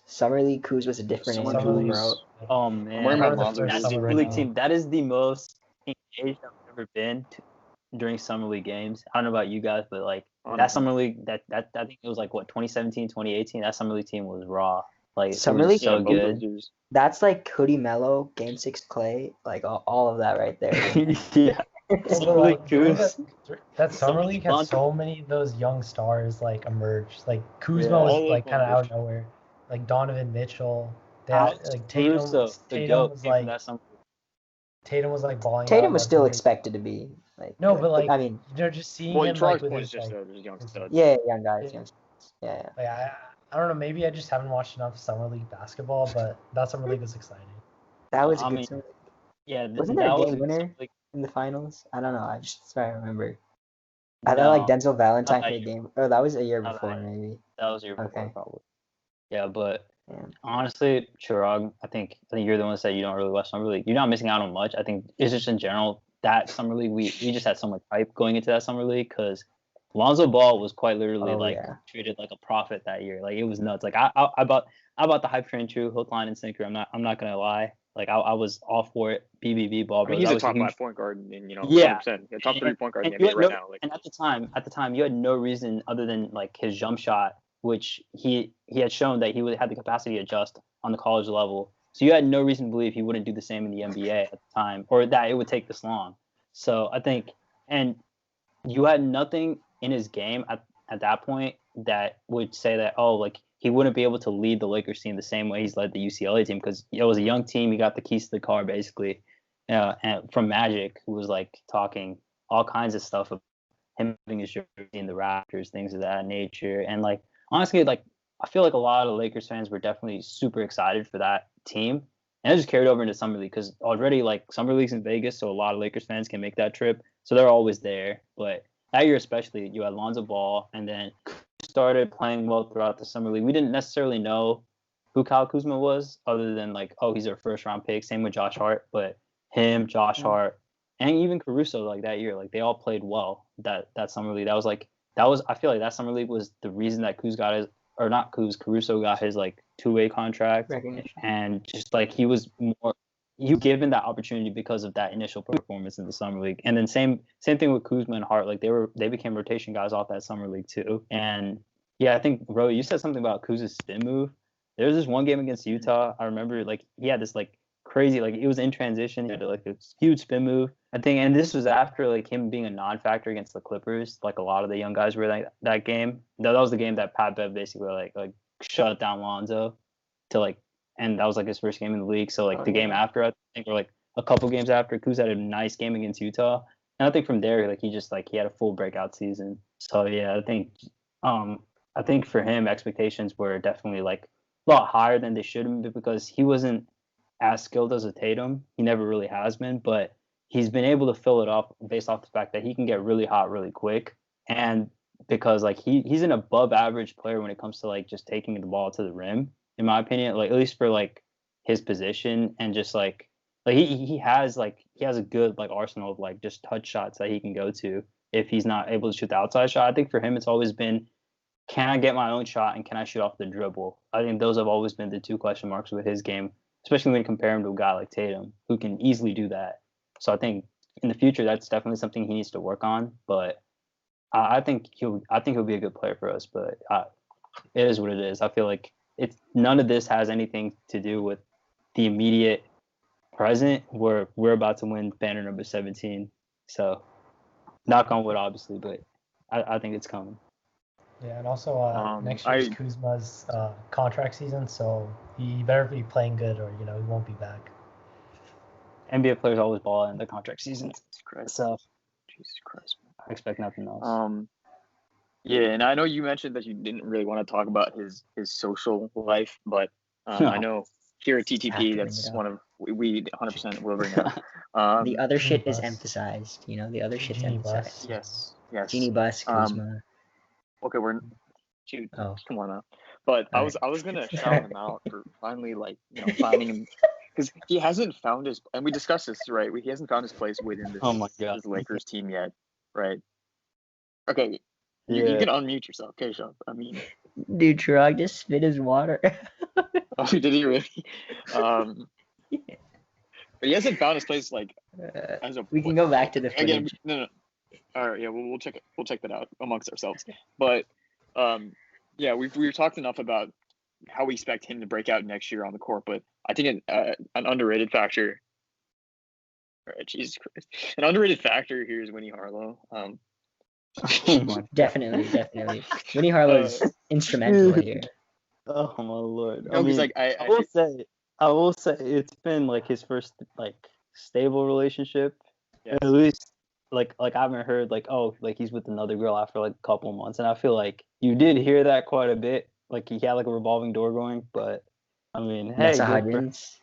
C: Summer League Kuz was a different animal, bro.
B: Oh man, that Summer League team. That is the most engaged I've ever been during Summer League games. I don't know about you guys, but like that Summer League, that I think it was like what 2017, 2018. That Summer League team was raw. Like Summer League, so good.
C: That's like Cody Mello, Game 6 Clay, like all of that right there.
B: Yeah.
D: That Summer League had so many of those young stars like emerge. Like Kuzma was like kind of out of nowhere. Like Donovan Mitchell. Like Tatum was like balling.
C: Tatum was still expected to be like.
D: No, but like I mean, just seeing him like with his
A: just young studs.
C: Yeah, young guys. Yeah.
D: Like I don't know. Maybe I just haven't watched enough Summer League basketball, but that Summer League was exciting.
C: That was a good Summer League.
B: Yeah,
C: wasn't there a game winner in the finals? I don't know. I just try to remember. I thought like Denzel Valentine played a game. Oh, that was a year before, maybe.
B: That was a year before, probably. Yeah, but honestly, Chirag, I think you're the one that said you don't really watch Summer League. You're not missing out on much. I think it's just in general that summer league, we just had so much hype going into that summer league because Lonzo Ball was quite literally treated like a prophet that year. Like it was nuts. Like I bought the hype train true, hook, line, and sinker. I'm not gonna lie. Like I was all for it. BBB ball.
A: I mean, he's a top 5 point guard, and 100%. A top 3 point guard in the NBA right now. Like,
B: and at the time, you had no reason other than like his jump shot, which he had shown that he had the capacity to adjust on the college level. So you had no reason to believe he wouldn't do the same in the NBA at the time, or that it would take this long. So I think, and you had nothing in his game at that point that would say that, oh, like he wouldn't be able to lead the Lakers team the same way he's led the UCLA team, because it was a young team. He got the keys to the car basically, and from Magic, who was like talking all kinds of stuff of him having his jersey in the Raptors, things of that nature. And like honestly, like I feel like a lot of Lakers fans were definitely super excited for that team, and it just carried over into summer league because already like summer league's in Vegas, so a lot of Lakers fans can make that trip, so they're always there. But that year especially, you had Lonzo Ball, and then started playing well throughout the summer league. We didn't necessarily know who Kyle Kuzma was, other than like, oh, he's our first round pick. Same with Josh Hart, but him, Josh Hart, and even Caruso, like that year, like they all played well that summer league. I feel like that summer league was the reason that Caruso got his like 2-way contract, and just like he was more. You given that opportunity because of that initial performance in the summer league. And then same thing with Kuzma and Hart. Like they became rotation guys off that summer league too. And yeah, I think Rohit, you said something about Kuz's spin move. There was this one game against Utah. I remember like he had this like crazy, like it was in transition. He had like a huge spin move, I think. And this was after like him being a non-factor against the Clippers. Like a lot of the young guys were like that game. That was the game that Pat Bev basically like shut down Lonzo to like. And that was like his first game in the league. So like the game after, I think, or like a couple games after, Kuz had a nice game against Utah. And I think from there, like he had a full breakout season. So yeah, I think for him, expectations were definitely like a lot higher than they should have been, because he wasn't as skilled as a Tatum. He never really has been, but he's been able to fill it up based off the fact that he can get really hot really quick. And because like he's an above average player when it comes to like just taking the ball to the rim, in my opinion, like at least for like his position, and just like he has a good like arsenal of like just touch shots that he can go to if he's not able to shoot the outside shot. I think for him it's always been, can I get my own shot and can I shoot off the dribble? I think those have always been the two question marks with his game, especially when you compare him to a guy like Tatum who can easily do that. So I think in the future that's definitely something he needs to work on. But I think he'll be a good player for us. But it is what it is. I feel like none of this has anything to do with the immediate present, where we're about to win banner number 17. So knock on wood, obviously, but I think it's coming.
D: Yeah, and also next year's Kuzma's contract season, so he better be playing good, or he won't be back.
B: NBA players always ball in the contract season. So
A: Jesus Christ,
B: I expect nothing else.
A: Yeah, and I know you mentioned that you didn't really want to talk about his social life, but I know here at TTP, that's one of we 100% will bring it up.
C: The other shit is emphasized. The other shit's emphasized.
A: Yes.
C: Genie Bus, Kuzma.
A: Okay, dude, come on now. But I was gonna shout him out for finally finding him, because he hasn't found his, and we discussed this, right? He hasn't found his place within this Lakers team yet, right? Okay. You can unmute yourself, okay, Sean? I mean,
C: dude, Chirag just spit his water.
A: Oh, did he really? But he hasn't found his place as a.
C: We can go back to the footage.
A: Again. No. All right, yeah, we'll check it. We'll check that out amongst ourselves. But yeah, we've talked enough about how we expect him to break out next year on the court. But I think an underrated factor. All right, Jesus Christ, an underrated factor here is Winnie Harlow.
C: Definitely. Winnie Harlow is instrumental here.
B: Oh my lord!
A: No, I
B: will say it's been like his first like stable relationship.
A: Yeah.
B: At least like I haven't heard he's with another girl after like a couple months, and I feel like you did hear that quite a bit. Like he had like a revolving door going, but I mean, hey,
C: Vanessa Hudgens.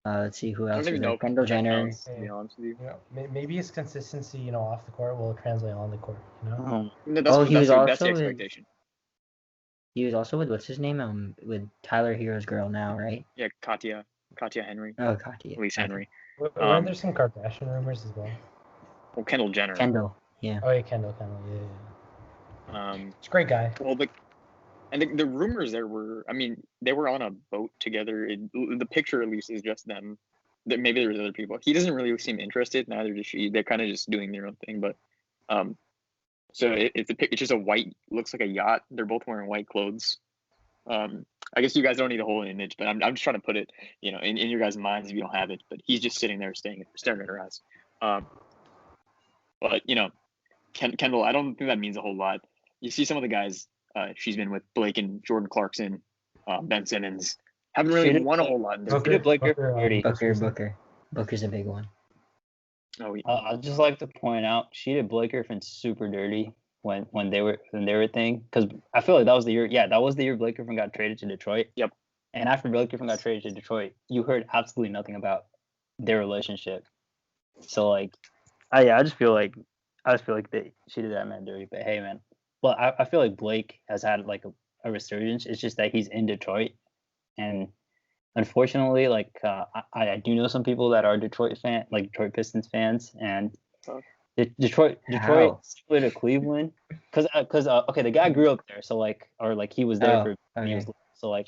C: Let's see who else.
A: I don't even know
C: Kendall Jenner.
A: To be honest with you.
D: Maybe his consistency, off the court will translate on the court.
A: That's the expectation.
C: He was also with, what's his name? With Tyler Hero's girl now, right?
A: Yeah, Katya Henry.
C: Oh, Katya.
A: Elise Henry.
D: Weren't there some Kardashian rumors as well?
A: Well, Kendall Jenner.
C: Kendall, yeah.
D: Oh yeah, Kendall, yeah. It's a great guy.
A: Well, the rumors there were, I mean, they were on a boat together. The picture at least is just them. Maybe there's other people. He doesn't really seem interested. Neither does she. They're kind of just doing their own thing. But, so it's just a white, looks like a yacht. They're both wearing white clothes. I guess you guys don't need a whole image, but I'm just trying to put it, in your guys' minds if you don't have it. But he's just sitting there staring at her eyes. But Kendall, I don't think that means a whole lot. You see some of the guys she's been with, Blake and Jordan Clarkson, Ben Simmons, haven't really won a whole lot.
C: Booker's a big one.
A: Oh, yeah.
B: I'd just like to point out she did Blake Griffin super dirty when they were a thing, because I feel like that was the year. Yeah, that was the year Blake Griffin got traded to Detroit.
A: Yep.
B: And after Blake Griffin got traded to Detroit, you heard absolutely nothing about their relationship. So I just feel like she did that man dirty. But hey, man, I feel like Blake has had a resurgence. It's just that he's in Detroit, and unfortunately, I do know some people that are Detroit Pistons fans, and Detroit similar to Cleveland, because okay, the guy grew up there, so he was there for years, so I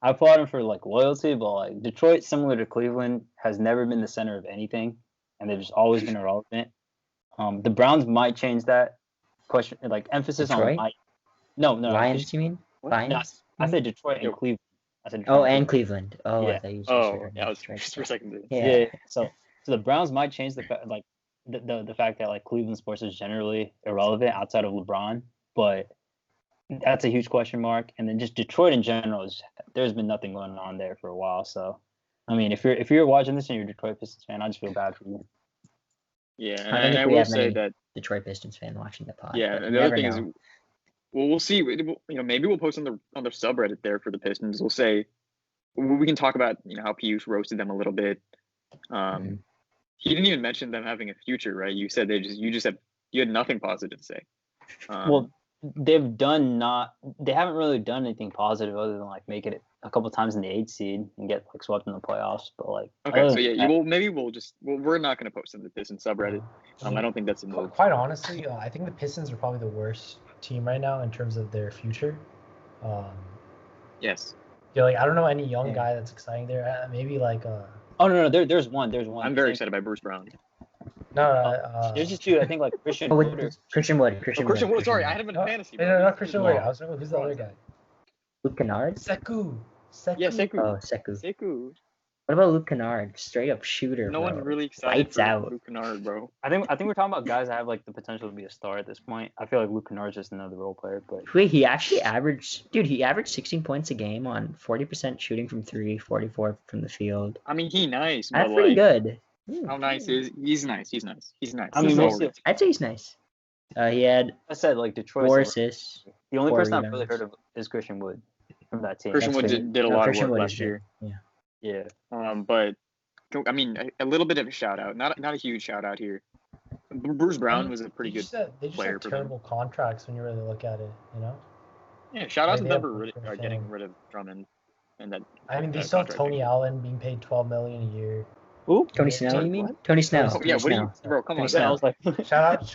B: applaud him for loyalty, but Detroit, similar to Cleveland, has never been the center of anything, and they've just always been irrelevant. The Browns might change that. Question, emphasis
C: Detroit?
B: on might. No.
C: Lions, you mean? Lions?
B: No, I said Detroit and Cleveland. I said
C: Detroit and Cleveland. Oh,
B: yeah.
C: I thought you
A: I was just for a second.
B: Yeah. So the Browns might change the fact that Cleveland sports is generally irrelevant outside of LeBron, but that's a huge question mark. And then just Detroit in general, there's been nothing going on there for a while. So, I mean, if you're watching this and you're a Detroit Pistons fan, I just feel bad for you.
A: Yeah, and I will say that
C: Detroit Pistons fan watching the pod.
A: Yeah, and the other thing is, we'll see. Maybe we'll post on the subreddit there for the Pistons. We'll say we can talk about how Piyush roasted them a little bit. He didn't even mention them having a future, right? You said you had nothing positive to say.
B: Well, they haven't really done anything positive other than make it a couple times in the 8th seed and get swept in the playoffs. But
A: okay, so yeah, we're not going to post on the Pistons subreddit. I don't think that's a move.
D: Quite honestly, I think the Pistons are probably the worst team right now in terms of their future.
A: Yes.
D: Yeah, I don't know any young guy that's exciting there. Maybe
B: Oh no, there's one.
A: I'm very excited by Bruce Brown.
D: No,
B: there's just two. I think Christian Wood.
C: Christian Wood.
A: Sorry, I had him in fantasy.
D: No, not Christian Wood. I was who's the other guy?
C: Luke Kennard?
D: Sekou.
A: Yeah, Sekou.
C: Oh, Sekou.
A: Sekou.
C: What about Luke Kennard? Straight up shooter.
A: No one's really excited
C: Lights
A: for
C: out.
A: Luke Kennard, bro.
B: I think we're talking about guys that have the potential to be a star at this point. I feel like Luke Kennard's just another role player. But
C: wait, he averaged 16 points a game on 40% shooting from 3, 44 from the field.
A: I mean, he's nice.
C: That's pretty good.
A: How nice is he's nice. He's nice.
B: I mean,
C: I'd say he's nice. He had
B: Detroit
C: 4 assists.
B: The only person I've really heard of is Christian Wood from that team.
A: Christian Wood did a lot of work last year.
C: Yeah.
A: But I mean, a little bit of a shout out, not a huge shout out here. Bruce Brown was a pretty good player.
D: They just terrible contracts when you really look at it,
A: Yeah, shout out to Denver getting rid of Drummond, and that.
D: I mean, they still have Tony Allen being paid $12 million a year.
B: Who?
C: Tony Snell, you mean? What? Tony Snell.
A: Oh, yeah, what do you, bro? Come on.
B: Shout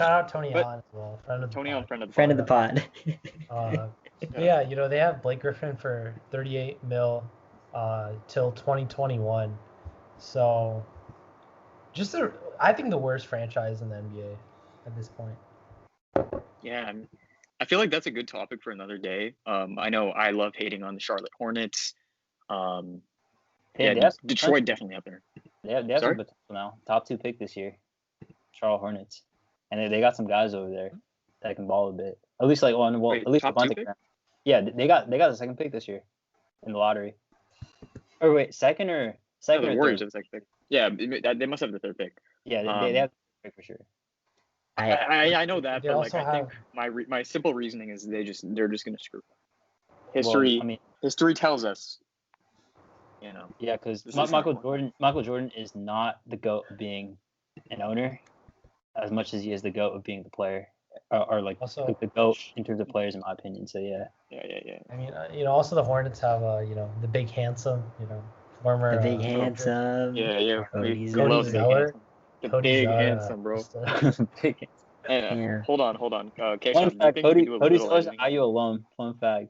D: out Tony Allen as well. Friend
C: of the pod.
D: Yeah, they have Blake Griffin for $38 million till 2021. So, I think the worst franchise in the NBA at this point.
A: Yeah, I feel like that's a good topic for another day. I know I love hating on the Charlotte Hornets. Detroit definitely up there.
B: They have some potential now. Top 2 pick this year, Charlotte Hornets, and they got some guys over there that can ball a bit. At least at least
A: top 2 pick?
B: Yeah, they got the 2nd pick this year in the lottery. Or wait, second or
A: the Warriors have the 2nd pick. Yeah, they must have the 3rd pick.
B: Yeah, they have the 3rd pick for sure.
A: I know that, but I think my simple reasoning is they're just gonna screw up. History tells us.
B: Yeah, because Michael Jordan is not the GOAT of being an owner as much as he is the GOAT of being the player, or also the GOAT in terms of players, in my opinion. So yeah.
A: Yeah.
D: I mean, also the Hornets have the big handsome, for former
C: The big
D: Rangers.
C: handsome.
A: Yeah.
C: Cody
A: We love
D: Zeller.
A: the big handsome. The
D: Cody
A: big
D: Zeller,
A: handsome, bro.
B: Big.
A: And
C: Yeah.
A: hold on.
B: Fun
A: Keshav, do you
B: fact,
A: think we could do a
B: Cody
A: little
B: Zeller's an
A: editing?
B: IU alum. Fun fact.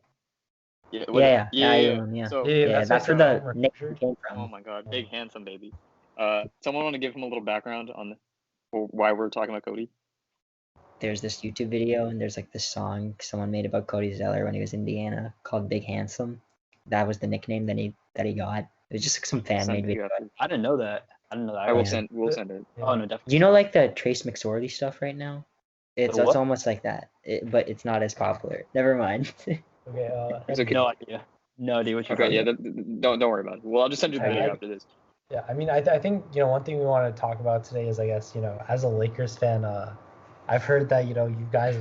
C: Yeah. Yeah.
A: So,
D: Yeah,
C: Yeah, that's where the nickname came
A: oh
C: from.
A: my God, big handsome baby. Someone want to give him a little background on why we're talking about Cody?
C: There's this YouTube video and there's like this song someone made about Cody Zeller when he was in Indiana called Big Handsome. That was the nickname that he got. It was just like some fan made video.
B: I didn't know that.
A: I will send. We'll send it.
B: Oh no, definitely.
C: You know, like the Trace McSorley stuff right now. It's
B: what?
C: almost like that, but it's not as popular. Never mind.
D: Okay.
A: It's okay.
B: No idea. No idea what you're
A: Okay,
B: talking
A: yeah. Don't worry about it. Well, I'll just send you the video after this.
D: Yeah, I mean, I think one thing we want to talk about today is, I guess, as a Lakers fan, I've heard that you guys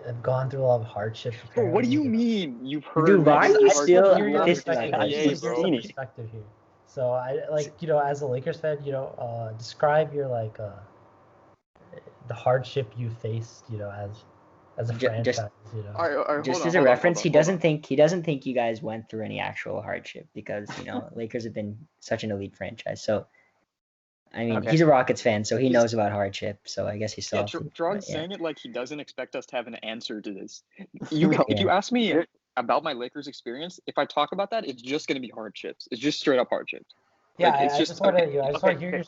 D: have gone through a lot of hardship.
A: Bro, what do you mean? You've heard?
C: Dude, why are you still
D: hear your perspective.
C: like,
D: Here's the perspective here. So I as a Lakers fan, describe your the hardship you faced, as a franchise,
C: Just as a reference, he doesn't think you guys went through any actual hardship because Lakers have been such an elite franchise. So I mean, he's a Rockets fan, so he knows about hardship. So I guess he's still.
A: Yeah, Gerard's saying it like he doesn't expect us to have an answer to this. If you ask me about my Lakers experience, if I talk about that, it's just going to be hardships. It's just straight up hardships.
D: Yeah, like, I just want to hear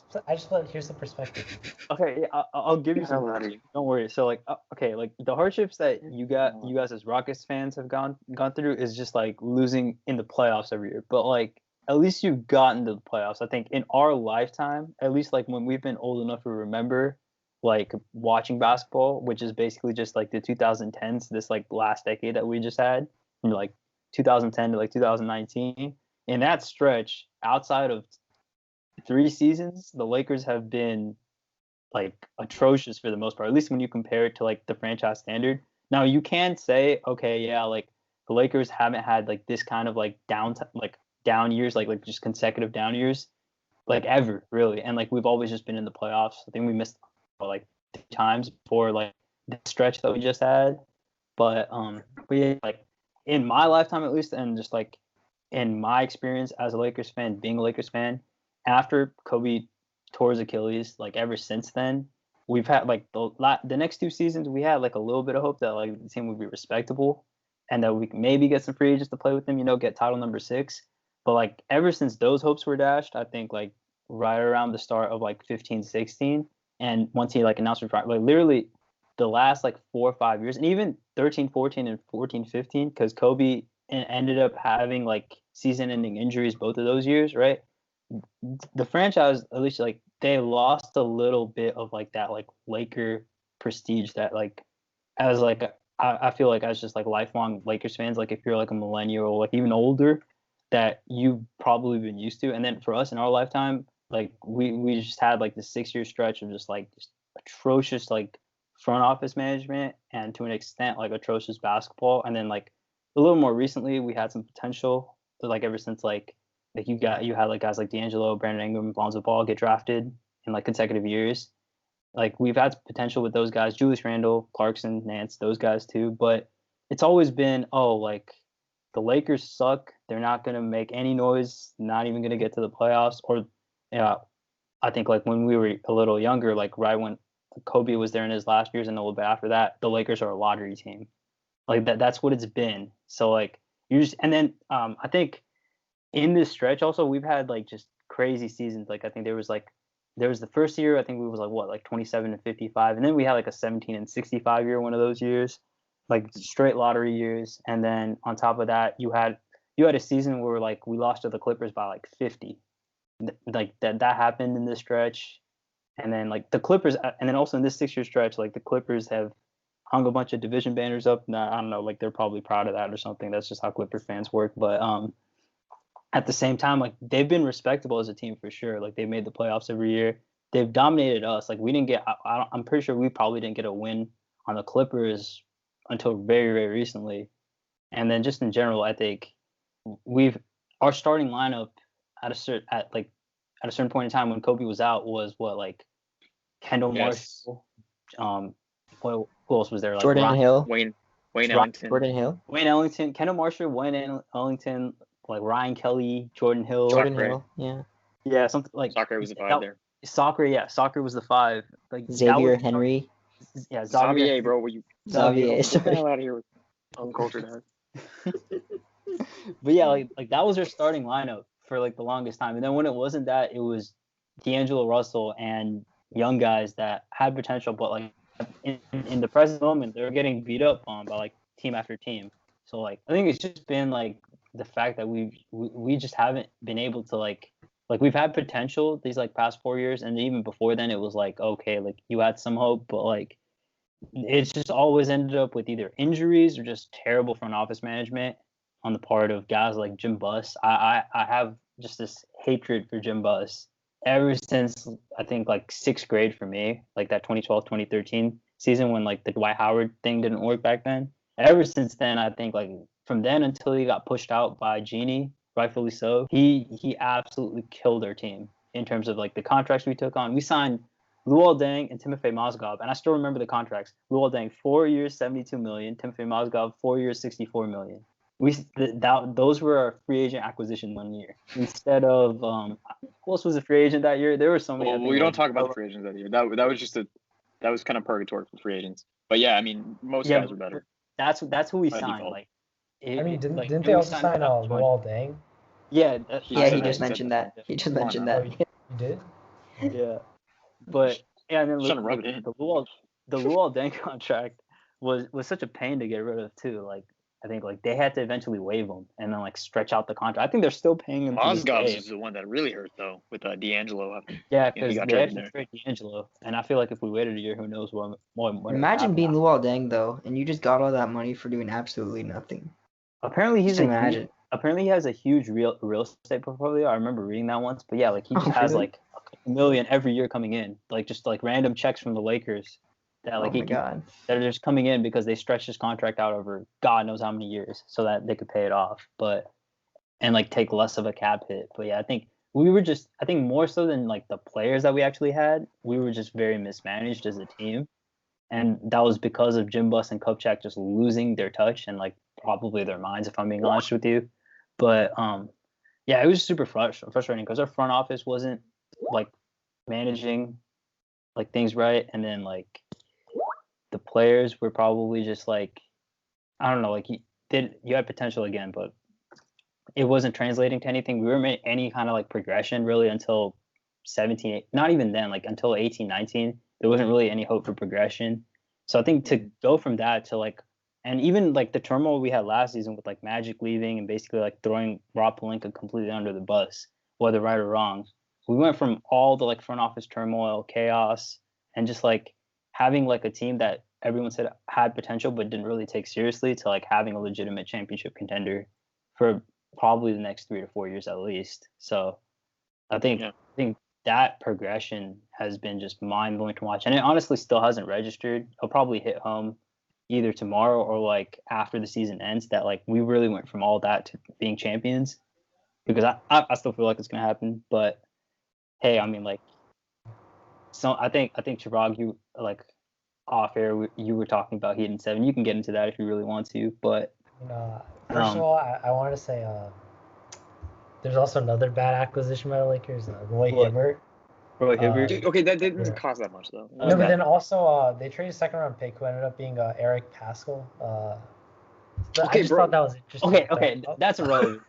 D: here's the perspective.
B: Okay, yeah, I'll give you some. Don't worry. So like, okay, like the hardships that you guys as Rockets fans have gone through is just like losing in the playoffs every year. But like, at least you've gotten to the playoffs. I think in our lifetime, at least like when we've been old enough to remember, like watching basketball, which is basically just like the 2010s, this like last decade that we just had, from like 2010 to like 2019. In that stretch, outside of 3 seasons, the Lakers have been like atrocious for the most part, at least when you compare it to like the franchise standard. Now you can say, okay, yeah, like the Lakers haven't had like this kind of like down years, like just consecutive down years, like ever really, and like we've always just been in the playoffs. I think we missed like 3 times before like the stretch that we just had, but we like in my lifetime at least, and just like in my experience as a Lakers fan, being a Lakers fan, after Kobe tore his Achilles, like ever since then, we've had like the next 2 seasons, we had like a little bit of hope that like the team would be respectable and that we could maybe get some free agents to play with them, get title number 6. But like ever since those hopes were dashed, I think like right around the start of like 15-16, and once he like announced like literally the last like 4 or 5 years, and even 13-14 and 14-15, because Kobe ended up having like season-ending injuries both of those years, right? The franchise, at least like they lost a little bit of like that like Laker prestige that like as like I feel like as just like lifelong Lakers fans, like if you're like a millennial or like even older, that you've probably been used to. And then for us in our lifetime, like we just had like the 6-year stretch of just atrocious like front office management and to an extent like atrocious basketball. And then like a little more recently, we had some potential. So like ever since like you had like guys like D'Angelo, Brandon Ingram, Lonzo Ball get drafted in like consecutive years. Like we've had potential with those guys, Julius Randle, Clarkson, Nance, those guys too. But it's always been, like the Lakers suck. They're not gonna make any noise. Not even gonna get to the playoffs. Or I think like when we were a little younger, like right when Kobe was there in his last years and a little bit after that, the Lakers are a lottery team. Like that's what it's been. So like and then I think in this stretch also we've had like just crazy seasons. Like I think there was the first year I think we was like 27-55, and then we had like a 17-65 year, one of those years, like straight lottery years. And then on top of that, you had a season where like we lost to the Clippers by like 50. Like that happened in this stretch. And then like the Clippers, and then also in this 6-year stretch, like the Clippers have hung a bunch of division banners up. Now, I don't know, like they're probably proud of that or something. That's just how Clipper fans work. But at the same time, like they've been respectable as a team for sure. Like they've made the playoffs every year. They've dominated us. Like we didn't get. I'm pretty sure we probably didn't get a win on the Clippers until very, very recently. And then just in general, I think our starting lineup at a certain point in time when Kobe was out was like Kendall Marshall. Who else was there? Like
C: Jordan Hill,
A: Wayne Ellington,
C: Jordan Hill,
B: Wayne Ellington, Kendall Marshall, Wayne Ellington, like Ryan Kelly, Jordan Hill. Yeah, something like
A: Soccer was the 5 there.
B: Soccer was the 5. Like
C: Xavier Henry.
B: Yeah,
A: Xavier, bro.
C: Xavier.
A: Get the hell out of here with uncultured ass.
B: But yeah, like that was their starting lineup for like the longest time. And then when it wasn't that, it was D'Angelo Russell and young guys that had potential, but like in the present moment, they're getting beat up on by like team after team. So like I think it's just been like the fact that we just haven't been able to like we've had potential these like past 4 years, and even before then it was like okay, like you had some hope, but like it's just always ended up with either injuries or just terrible front office management on the part of guys like Jim Buss. I have just this hatred for Jim Buss ever since I think like 6th grade for me, like that 2012-2013 season when like the Dwight Howard thing didn't work back then. Ever since then, I think like from then until he got pushed out by Genie, rightfully so, he absolutely killed our team in terms of like the contracts we took on. We signed Luol Deng and Timofey Mozgov, and I still remember the contracts. Luol Deng 4 years, 72 million. Timofey Mozgov 4 years, 64 million. Those were our free agent acquisition 1 year. Instead of who else was a free agent that year? There were so many.
A: Well, we don't talk about the free agents that year. That was kind of purgatory for free agents. But yeah, I mean, most guys were better.
B: That's who we signed.
A: Default.
B: Like,
D: didn't they also sign Luol Deng?
B: Yeah,
C: he just mentioned that. He just mentioned that.
D: You did?
B: Yeah, but yeah, and then
A: the
B: Luol Deng contract was such a pain to get rid of too. Like I think like they had to eventually waive him and then like stretch out the contract. I think they're still paying him.
A: Mozgov is the one that really hurt though with D'Angelo.
B: Yeah, because they had to trade D'Angelo, and I feel like if we waited a year, who knows what
C: Imagine being Luol Deng though, and you just got all that money for doing absolutely nothing.
B: Apparently apparently he has a huge real estate portfolio. I remember reading that once, but yeah, like he just has like $1 million every year coming in, like just like random checks from the Lakers that like that are just coming in because they stretched his contract out over God knows how many years so that they could pay it off, and like take less of a cap hit. But yeah, I think more so than like the players that we actually had, we were just very mismanaged as a team, and that was because of Jim Buss and Kupchak just losing their touch and like probably their minds, if I'm being honest with you. But yeah, it was super frustrating because our front office wasn't like managing like things right, and then like the players were probably just like, I don't know, like you had potential again, but it wasn't translating to anything. We weren't any kind of like progression really until 17, not even then, like until 18, 19, there wasn't really any hope for progression. So I think to go from that to like, and even like the turmoil we had last season with like Magic leaving and basically like throwing Rob Pelinka completely under the bus, whether right or wrong, we went from all the like front office turmoil, chaos, and just like having like a team that everyone said had potential but didn't really take seriously to like having a legitimate championship contender for probably the next 3 to 4 years at least. So I think that progression has been just mind-blowing to watch, and it honestly still hasn't registered. I'll probably hit home either tomorrow or like after the season ends that like we really went from all that to being champions, because I still feel like it's gonna happen. But hey, I mean like, so I think Chirag, you like off air you were talking about Heat in 7. You can get into that if you really want to, but
D: first of all, I want to say there's also another bad acquisition by the Lakers, Roy Hibbert.
A: Dude, okay, that didn't cost that much though.
D: No, but then also they traded a 2nd round pick who ended up being Eric Pascal. I just thought that was interesting.
B: Okay, that's irrelevant.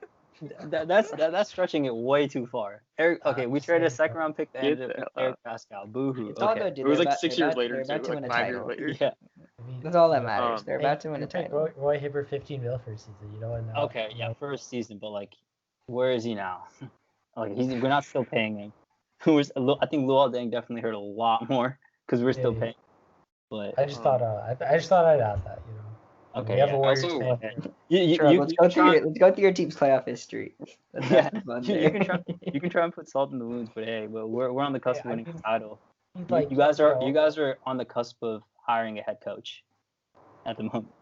B: That's stretching it way too far. Eric, we traded a 2nd round pick that ended up with Eric Pascal. Boo-hoo.
C: Okay.
A: It was like 6 years later.
C: They're about to win a
A: 5
C: title.
A: years later.
B: Yeah.
C: That's all that matters. They're about to win a title.
D: Roy Hibbert 15 mil for a season, you know. And
B: okay, yeah, first season, but like, where is he now? Like, we're not still paying him. I think Luol Deng definitely hurt a lot more because we're still paying. But
D: I just thought I'd add that, you know.
B: Okay.
D: We have a Warriors fan.
C: Let's go through your team's playoff history.
B: You can try and put salt in the wounds, but hey, we're on the cusp of winning the title. Like, you guys are on the cusp of hiring a head coach at the moment.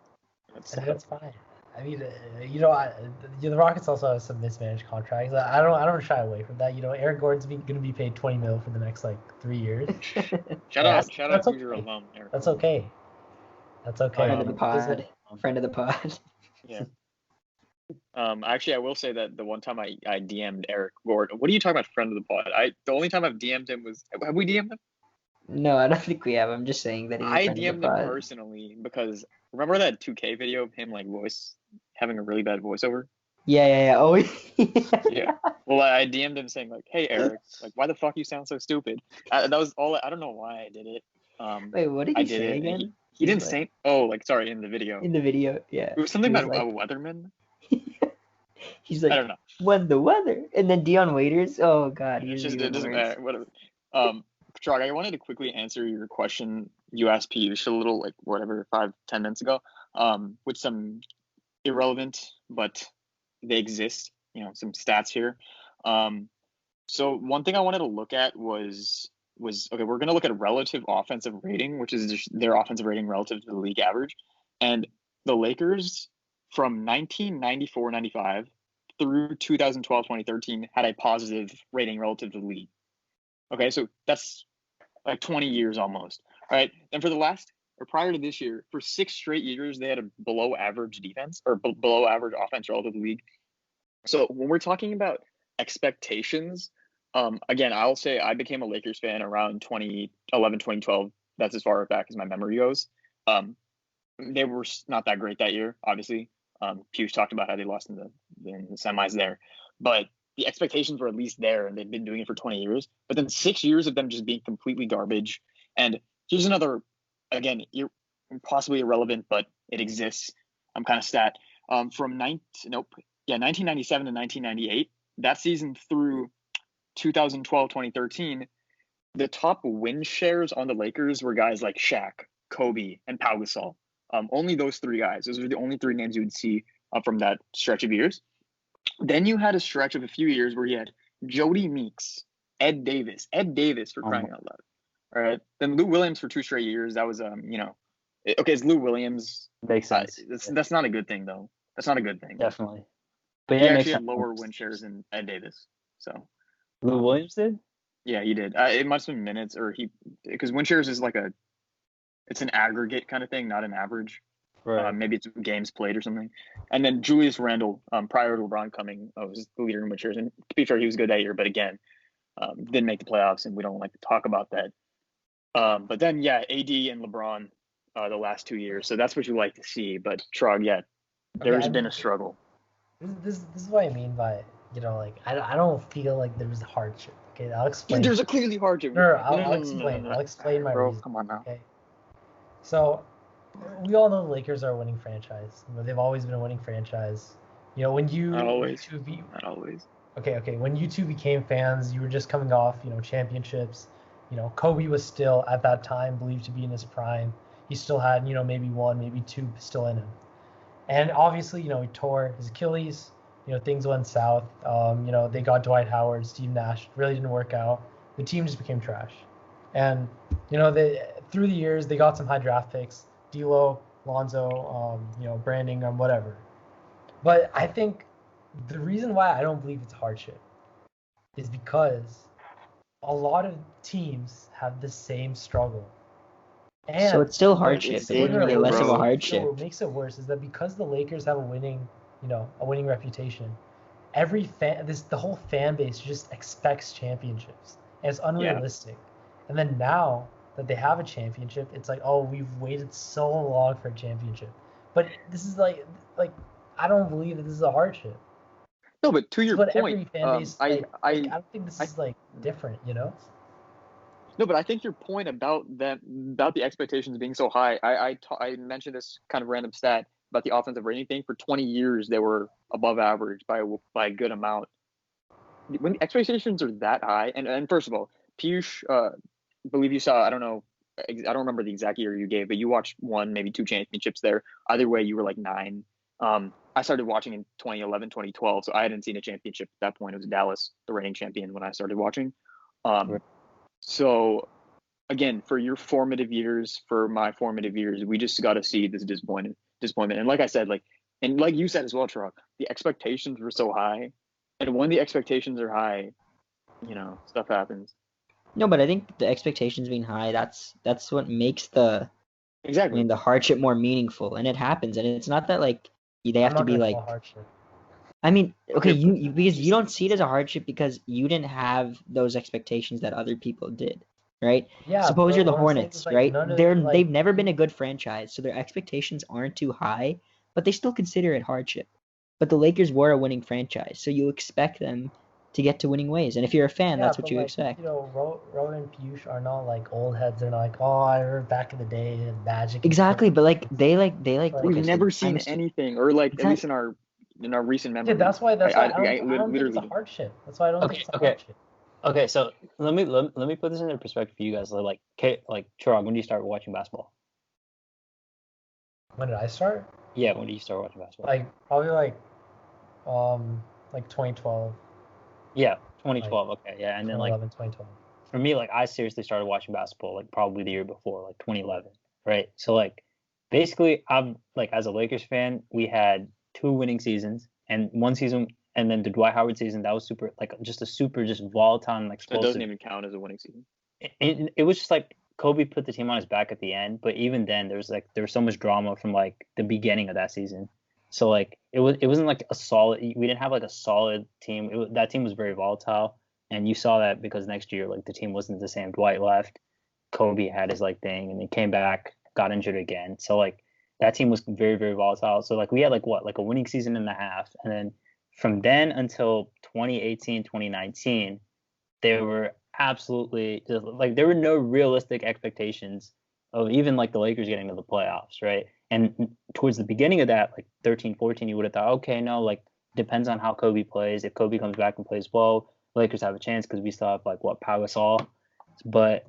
D: That's fine. I mean, the Rockets also have some mismanaged contracts. I don't shy away from that. You know, Aaron Gordon's going to be paid $20 million for the next like 3 years.
A: Shout out to your alum, Aaron.
D: That's okay. That's okay.
C: Friend of the pod.
A: Yeah. Actually, I will say that the one time I DM'd Eric Gordon. What are you talking about, friend of the pod? The only time I've DM'd him was, have we DM'd him?
C: No, I don't think we have. I'm just saying that he's a
A: I
C: friend of
A: DM'd
C: the
A: him
C: pod.
A: personally because remember that 2K video of him like having a really bad voiceover?
C: Yeah. Oh,
A: Yeah. Well, I DM'd him saying like, "Hey Eric, like why the fuck you sound so stupid?" That was all. I don't know why I did it.
C: Wait, what did
A: I
C: he
A: did
C: say
A: it.
C: again?
A: He didn't
C: like,
A: say. Oh, like sorry, in the video.
C: in the video, yeah.
A: It was something
C: He
A: about
C: was
A: a
C: like,
A: weatherman.
C: he's like,
A: I don't know.
C: when the weather, and then Dion Waiters. Oh God,
A: It's
C: he's
A: just
C: even
A: it doesn't
C: worse.
A: matter. Whatever. Chirag, I wanted to quickly answer your question you asked Piyush a little like whatever 5-10 minutes ago. With some irrelevant, but they exist. Some stats here. So one thing I wanted to look at was okay. We're going to look at relative offensive rating, which is just their offensive rating relative to the league average, and the Lakers from 1994-95 through 2012-2013 had a positive rating relative to the league. Okay, so that's like 20 years almost. All right, and for the last or prior to this year, for 6 straight years, they had a below average defense or below average offense relative to the league. So when we're talking about expectations, again, I'll say I became a Lakers fan around 2011, 2012. That's as far back as my memory goes. They were not that great that year, obviously. Piyush talked about how they lost in the semis there. But the expectations were at least there, and they've been doing it for 20 years. But then 6 years of them just being completely garbage. And here's another, again, possibly irrelevant, but it exists. Kind of stat. From 1997 to 1998, that season through 2012, 2013, the top win shares on the Lakers were guys like Shaq, Kobe, and Pau Gasol. Only those 3 guys. Those were the only 3 names you would see from that stretch of years. Then you had a stretch of a few years where you had Jody Meeks, Ed Davis for crying out loud. All right. Then Lou Williams for 2 straight years. That was okay. It's Lou Williams.
B: Makes sense.
A: That's not a good thing though. That's not a good thing.
B: Definitely. But
A: He
B: yeah,
A: actually had lower win shares than Ed Davis. So
B: Lou Williams did?
A: Yeah, he did. It must have been minutes because win shares is like it's an aggregate kind of thing, not an average.
B: Right.
A: Maybe it's games played or something. And then Julius Randle, prior to LeBron coming, was the leader in win shares. And to be fair, he was good that year, but again, didn't make the playoffs, and we don't like to talk about that. But then, yeah, AD and LeBron the last 2 years. So that's what you like to see. But Trog, yeah, there's been a struggle.
D: This is what I mean by, I don't feel like there was a hardship. Okay, I'll explain.
A: There's a clearly hardship.
D: No, I'll explain. No. I'll explain my reason.
A: Come on now.
D: Okay. So, we all know the Lakers are a winning franchise. They've always been a winning franchise. When you
A: not always.
D: Not
A: always.
D: Okay. When you two became fans, you were just coming off, championships. Kobe was still at that time believed to be in his prime. He still had, maybe 1, maybe 2 still in him. And obviously, he tore his Achilles. Things went south. They got Dwight Howard, Steve Nash. Really didn't work out. The team just became trash. And, through the years, they got some high draft picks. D'Lo, Lonzo, Branding, whatever. But I think the reason why I don't believe it's hardship is because a lot of teams have the same struggle. And
C: so it's still hardship. It wouldn't make it less of a hardship.
D: So what makes it worse is that because the Lakers have a winning reputation, the whole fan base just expects championships, and it's unrealistic. Yeah. And then now that they have a championship, it's like, oh, we've waited so long for a championship. But this is like I don't believe that this is a hardship.
A: No, but to your point,
D: every fan base, I don't think this is different,
A: No, but I think your point about the expectations being so high, I mentioned this kind of random stat about the offensive rating thing. For 20 years, they were above average by a good amount. When the expectations are that high, and first of all, Piyush, believe you saw, I don't remember the exact year you gave, but you watched 1, maybe 2 championships there. Either way, you were like 9. I started watching in 2011, 2012, so I hadn't seen a championship at that point. It was Dallas, the reigning champion, when I started watching. So, again, for your formative years, for my formative years, we just got to see this disappointment. And like I said, like you said as well, Truck, the expectations were so high. And when the expectations are high, stuff happens.
C: No, but I think the expectations being high, that's what makes the
A: the hardship
C: more meaningful. And it happens. And it's not that they have to be like. I mean, okay, you because you don't see it as a hardship because you didn't have those expectations that other people did, right?
D: Yeah.
C: Suppose you're the Hornets,
D: like,
C: right? They've never been a good franchise, so their expectations aren't too high, but they still consider it hardship. But the Lakers were a winning franchise, so you expect them to get to winning ways. And if you're a fan, that's what you expect.
D: You know, Rohit and Piyush are not like old heads. They're not like, oh, I remember back in the day, Magic.
C: Exactly, but like they like.
A: We've never seen anything, or like at least in our recent memory.
D: Yeah, that's why I don't think it's a hardship. That's why I don't think it's a hardship.
B: Okay, so let me put this into perspective for you guys. Like Chirag, when do you start watching basketball?
D: When did I start?
B: Yeah, when did you start watching basketball?
D: Like probably like 2012.
B: Yeah, 2012. Okay, yeah, and then
D: 2012.
B: For me, like I seriously started watching basketball like probably the year before, like 2011, right? So like basically, I'm like as a Lakers fan, we had 2 winning seasons and 1 season, and then the Dwight Howard season that was super like just volatile and explosive.
A: So it doesn't even count as a winning season.
B: It was just like Kobe put the team on his back at the end, but even then there was so much drama from like the beginning of that season. So like it wasn't like a solid. We didn't have like a solid team. That team was very volatile, and you saw that because next year like the team wasn't the same. Dwight left, Kobe had his like thing, and then came back, got injured again. So like that team was very very volatile. So like we had like a winning season and a half, and then from then until 2018, 2019, they were absolutely just like there were no realistic expectations of even like the Lakers getting to the playoffs, right? And towards the beginning of that, like 13, 14, you would have thought, okay, no, like depends on how Kobe plays. If Kobe comes back and plays well, Lakers have a chance because we still have like Pau Gasol. But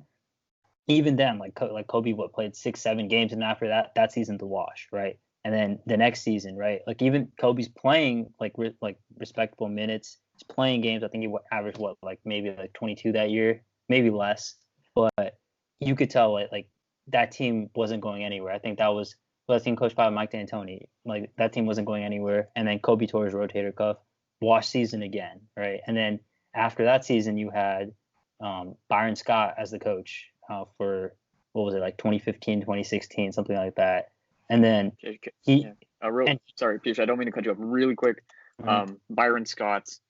B: even then, like Kobe played 6-7 games, and after that season's a wash, right? And then the next season, right? Like even Kobe's playing like respectable minutes. He's playing games. I think he averaged maybe 22 that year, maybe less. But you could tell like that team wasn't going anywhere. I think that was that team coached by Mike D'Antoni. Like that team wasn't going anywhere. And then Kobe tore his rotator cuff, wash season again, right? And then after that season, you had Byron Scott as the coach for what was it, like 2015, 2016, something like that. And then
A: sorry, Piyush, I don't mean to cut you off really quick.
B: Mm-hmm.
A: Byron Scott's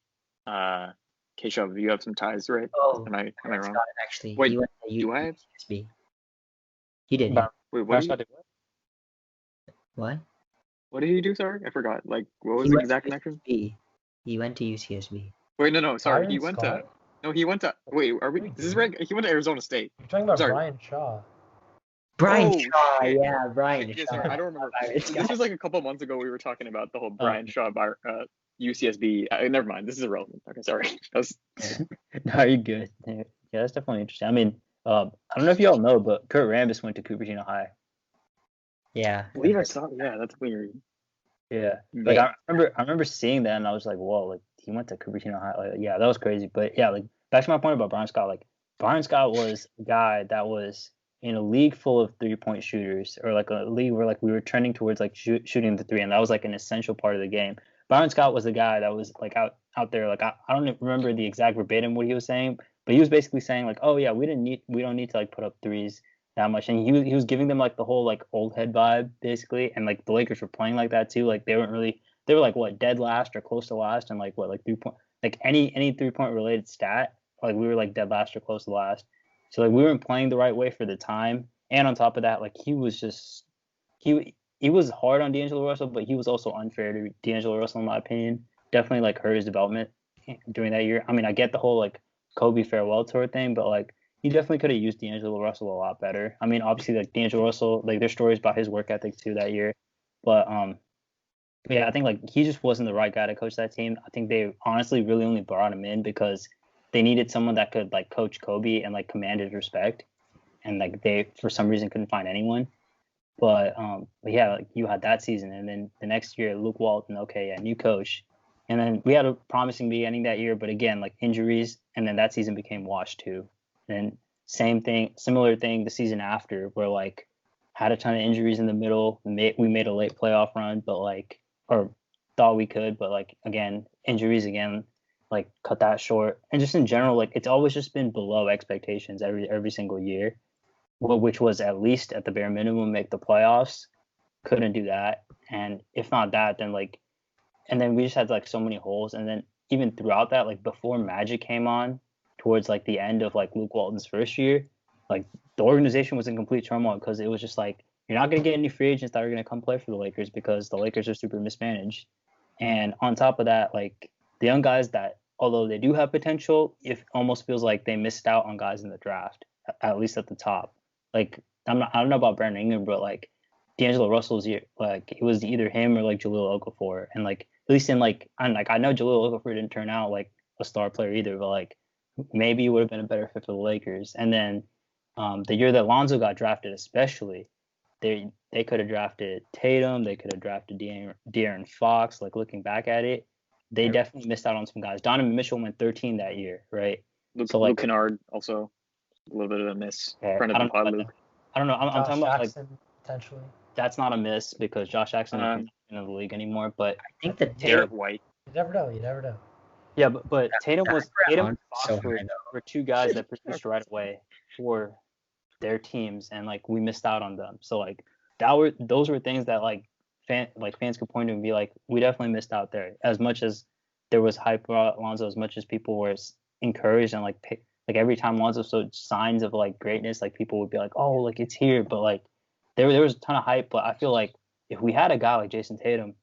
A: Keshav, you have some ties, right?
C: Oh,
A: am I wrong?
C: Scott, actually,
A: wait,
C: do I have? He did.
A: Wait, what?
C: What?
A: What did he do? Sorry, I forgot. Like, what was the exact connection?
C: He went to UCSB.
A: Wait, no, sorry.
D: Byron
A: He went
D: Scott?
A: he went to. Wait, are we? This is right. He went to Arizona State.
D: You're talking about Brian Shaw.
C: Brian Shaw, yeah, Brian
A: Shaw.
C: Sorry,
A: I don't remember. This was like a couple months ago. We were talking about the whole Brian Shaw UCSB. Never mind. This is irrelevant. Okay, sorry.
B: No, you're good. Yeah, that's definitely interesting. I mean, I don't know if you all know, but Kurt Rambis went to Cupertino High.
C: Yeah.
A: I believe I saw. Yeah, that's weird.
B: Yeah, like I remember seeing that, and I was like, whoa, like he went to Cupertino High. Like, yeah, that was crazy. But yeah, like back to my point about Brian Scott. Like Brian Scott was a guy that was in a league full of 3-point shooters, or like a league where like we were trending towards like shooting the 3, and that was like an essential part of the game. Byron Scott was the guy that was like out there. Like I don't remember the exact verbatim what he was saying, but he was basically saying like, oh yeah, we don't need to like put up threes that much, and he was giving them like the whole like old head vibe basically, and like the Lakers were playing like that too. Like they were like what, dead last or close to last, and like what, like 3-point, like any 3-point related stat, like we were like dead last or close to last. So like we weren't playing the right way for the time, and on top of that, like he was just he was hard on D'Angelo Russell, but he was also unfair to D'Angelo Russell in my opinion. Definitely like hurt his development during that year. I mean, I get the whole like Kobe farewell tour thing, but like he definitely could have used D'Angelo Russell a lot better. I mean, obviously like D'Angelo Russell, like there's stories about his work ethic too that year, but yeah, I think like he just wasn't the right guy to coach that team. I think they honestly really only brought him in because they needed someone that could like coach Kobe and like command his respect, and like they for some reason couldn't find anyone. But yeah, like you had that season, and then the next year Luke Walton, okay, yeah, new coach, and then we had a promising beginning that year, but again like injuries, and then that season became washed too. And similar thing the season after, where like had a ton of injuries in the middle. We made a late playoff run, but like or thought we could, but like again injuries again. Like cut that short, and just in general, like it's always just been below expectations every single year, which was at least at the bare minimum make the playoffs. Couldn't do that, and if not that, then like and then we just had like so many holes. And then even throughout that, like before Magic came on, towards like the end of like Luke Walton's first year, like the organization was in complete turmoil because it was just like, you're not going to get any free agents that are going to come play for the Lakers because the Lakers are super mismanaged. And on top of that, like the young guys that, although they do have potential, it almost feels like they missed out on guys in the draft, at least at the top. Like I don't know about Brandon Ingram, but like D'Angelo Russell's like it was either him or like Jahlil Okafor, and like at least in like I know Jahlil Okafor didn't turn out like a star player either, but like maybe it would have been a better fit for the Lakers. And then the year that Lonzo got drafted, especially, they could have drafted Tatum, they could have drafted De'Aaron Fox. Like looking back at it, they definitely missed out on some guys. Donovan Mitchell went 13 that year, right?
A: Luke Kennard also a little bit of a miss. Friend of the pod, Luke.
B: I don't know. I'm talking about
D: Jackson, like potentially.
B: That's not a miss because Josh Jackson isn't in the league anymore. But
C: I think that
A: Derek White.
D: You never know.
B: Yeah, but Tatum and Fox were two guys that produced right away for their teams, and like we missed out on them. So like those were things that like fans could point to and be like, we definitely missed out there. As much as there was hype about Lonzo, as much as people were encouraged and like every time Lonzo showed signs of like greatness, like people would be like, oh, like it's here. But like there was a ton of hype. But I feel like if we had a guy like Jason Tatum,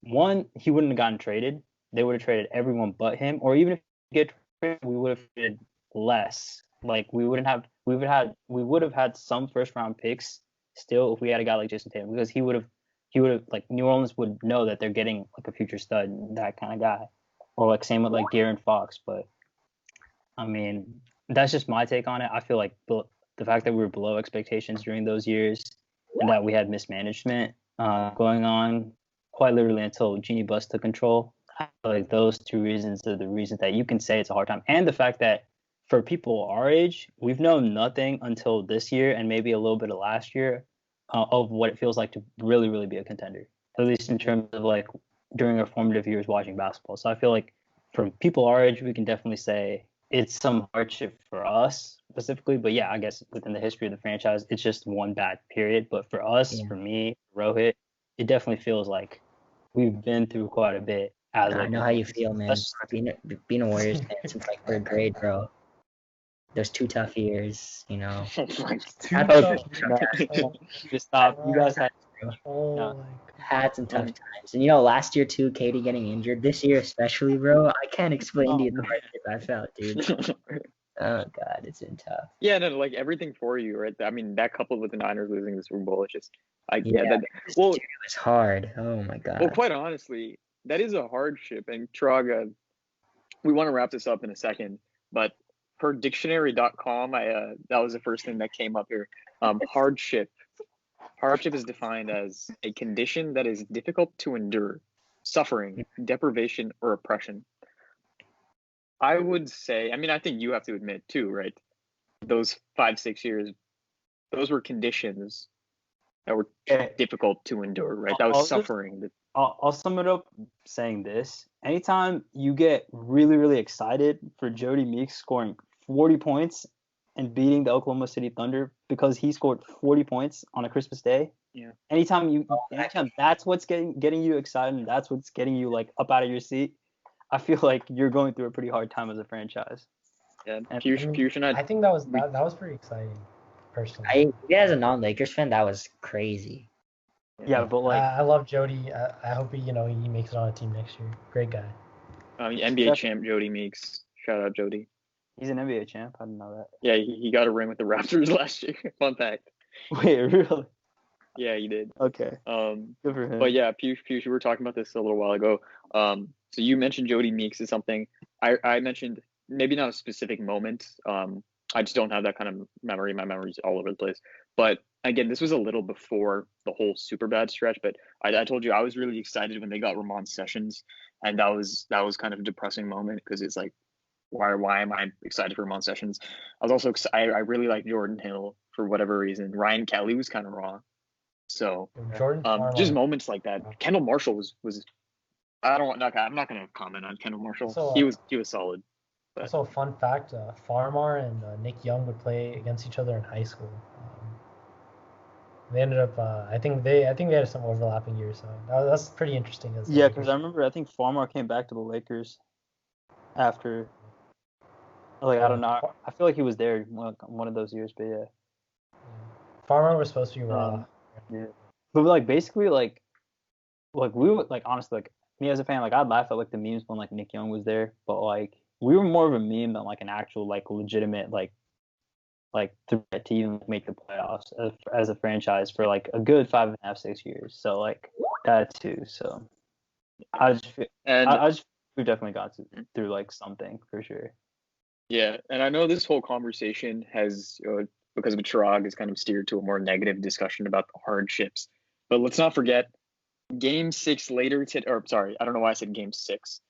B: one, he wouldn't have gotten traded. They would have traded everyone but him, or even if he get traded, we would have traded less. Like we would have had some first round picks still if we had a guy like Jason Tatum, because he would have like New Orleans would know that they're getting like a future stud, that kind of guy, or like same with like De'Aaron Fox. But I mean, that's just my take on it. I feel like the fact that we were below expectations during those years and that we had mismanagement going on quite literally until Jeanie Buss took control. I feel like those two reasons are the reasons that you can say it's a hard time. And the fact that for people our age, we've known nothing until this year and maybe a little bit of last year of what it feels like to really, really be a contender, at least in terms of like during our formative years watching basketball. So I feel like for people our age, we can definitely say it's some hardship for us specifically. But yeah, I guess within the history of the franchise, it's just one bad period. But for us, for me, Rohit, it definitely feels like we've been through quite a bit.
C: I know how you feel, man. Being a Warriors fan since like third grade, bro. Those 2 tough years, you know.
B: Just stop. You guys
C: had some tough times. And you know, last year too, Katie getting injured. This year especially, bro. I can't explain to you the hardship I felt, dude. Oh God, it's been tough.
A: Yeah, no, like everything for you, right? I mean, that coupled with the Niners losing the Super Bowl, it's just
C: it's hard. Oh my God.
A: Well, quite honestly, that is a hardship. And Traga, we want to wrap this up in a second, but per dictionary.com, that was the first thing that came up here. Hardship is defined as a condition that is difficult to endure, suffering, deprivation, or oppression. I would say, I mean, I think you have to admit too, right? Those 5-6 years, those were conditions that were difficult to endure, right? That was suffering.
B: I'll sum it up saying this. Anytime you get really, really excited for Jody Meeks scoring 40 points and beating the Oklahoma City Thunder because he scored 40 points on a Christmas Day.
A: Yeah.
B: Anytime that's what's getting you excited and that's what's getting you like up out of your seat, I feel like you're going through a pretty hard time as a franchise.
A: Yeah. Piyush and
D: I think that was pretty exciting, personally.
C: As a non-Lakers fan, that was crazy.
B: Yeah, but like
D: I love Jody. I hope he makes it on a team next year. Great guy.
A: NBA champ Jody Meeks. Shout out Jody.
B: He's an NBA champ. I didn't know that.
A: Yeah, he got a ring with the Raptors last year. Fun fact.
B: Wait, really?
A: Yeah, he did.
B: Okay.
A: Good for him. But yeah, Piyush, we were talking about this a little while ago. So you mentioned Jody Meeks is something. I mentioned maybe not a specific moment. I just don't have that kind of memory. My memory's all over the place. But again, this was a little before the whole super bad stretch. But I told you I was really excited when they got Ramon Sessions, and that was kind of a depressing moment because it's like, why am I excited for Ramon Sessions? I was also excited. I really like Jordan Hill for whatever reason. Ryan Kelly was kind of raw. So just moments like that. Kendall Marshall was. I'm not going to comment on Kendall Marshall. So, he was solid. But.
D: Also, a fun fact: Farmar and Nick Young would play against each other in high school. They ended up. I think they had some overlapping years, so that's pretty interesting.
B: Yeah, because I remember I think Farmar came back to the Lakers after. Like I don't know. I feel like he was there one of those years, but yeah.
D: Farmar was supposed to be raw.
B: Yeah. But like basically like we were like honestly like me as a fan like I'd laugh at like the memes when like Nick Young was there, but like we were more of a meme than like an actual like legitimate like threat to even make the playoffs as a franchise for like a good 5.5, 6 years. So like that too. So I just feel, we've definitely got through like something for sure.
A: Yeah, and I know this whole conversation has because of Chirag has kind of steered to a more negative discussion about the hardships. But let's not forget Game 6 later today, or sorry, I don't know why I said Game 6.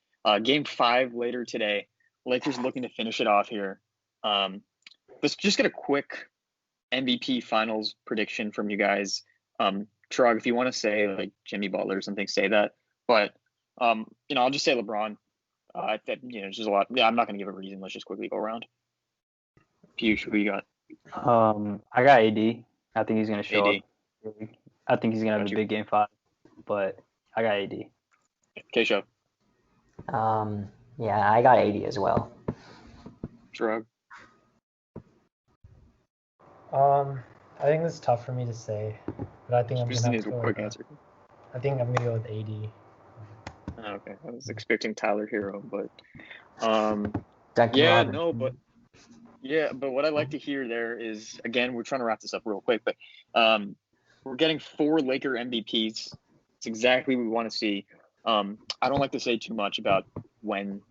A: Game 5 later today. Lakers looking to finish it off here. Let's just get a quick MVP finals prediction from you guys. Chirag, if you want to say like Jimmy Butler or something, say that. But I'll just say LeBron. There's just a lot. Yeah, I'm not gonna give a reason. Let's just quickly go around. Piyush, who you got?
B: I got AD. I think he's gonna show
A: AD.
B: up. I think he's gonna have a big Game 5, but I got AD.
A: Keshav.
C: Yeah, I got 80 as well.
A: Chirag.
D: I think this is tough for me to say, but I think I'm gonna have to go
A: quick answer.
D: I think I'm gonna go with 80.
A: Okay, I was expecting Tyler Hero, but but what I like to hear there is, again, we're trying to wrap this up real quick, but we're getting 4 Laker MVPs. It's exactly what we want to see. I don't like to say too much about when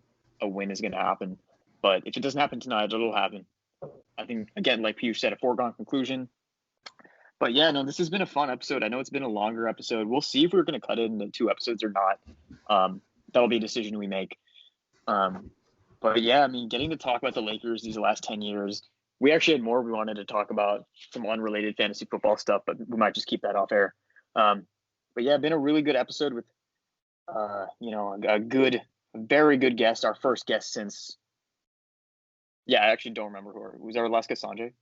A: a win is going to happen, but if it doesn't happen tonight, it'll happen. I think, again, like Piyush said, a foregone conclusion. But yeah, no, this has been a fun episode. I know it's been a longer episode. We'll see if we're going to cut it into 2 episodes or not. That'll be a decision we make. But yeah, I mean, getting to talk about the Lakers these last 10 years, we actually had more we wanted to talk about, some unrelated fantasy football stuff, but we might just keep that off air. But yeah, been a really good episode with, a very good guest, our first guest since, I actually don't remember who was our last guest, Sanjay?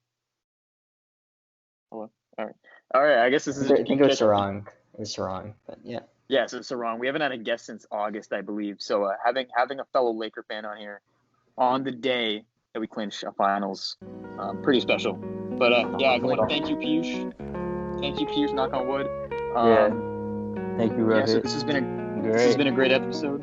A: Hello? All right. I guess this is.
C: I think it was Sarang. It was Sarang, but yeah.
A: Yeah, so Sarang. We haven't had a guest since August, I believe. So having a fellow Laker fan on here on the day that we clinch a finals, pretty special. But I want to thank you, Piyush. Thank you, Piyush. Knock on wood.
B: Thank you, Rohit.
A: So this has been a great episode.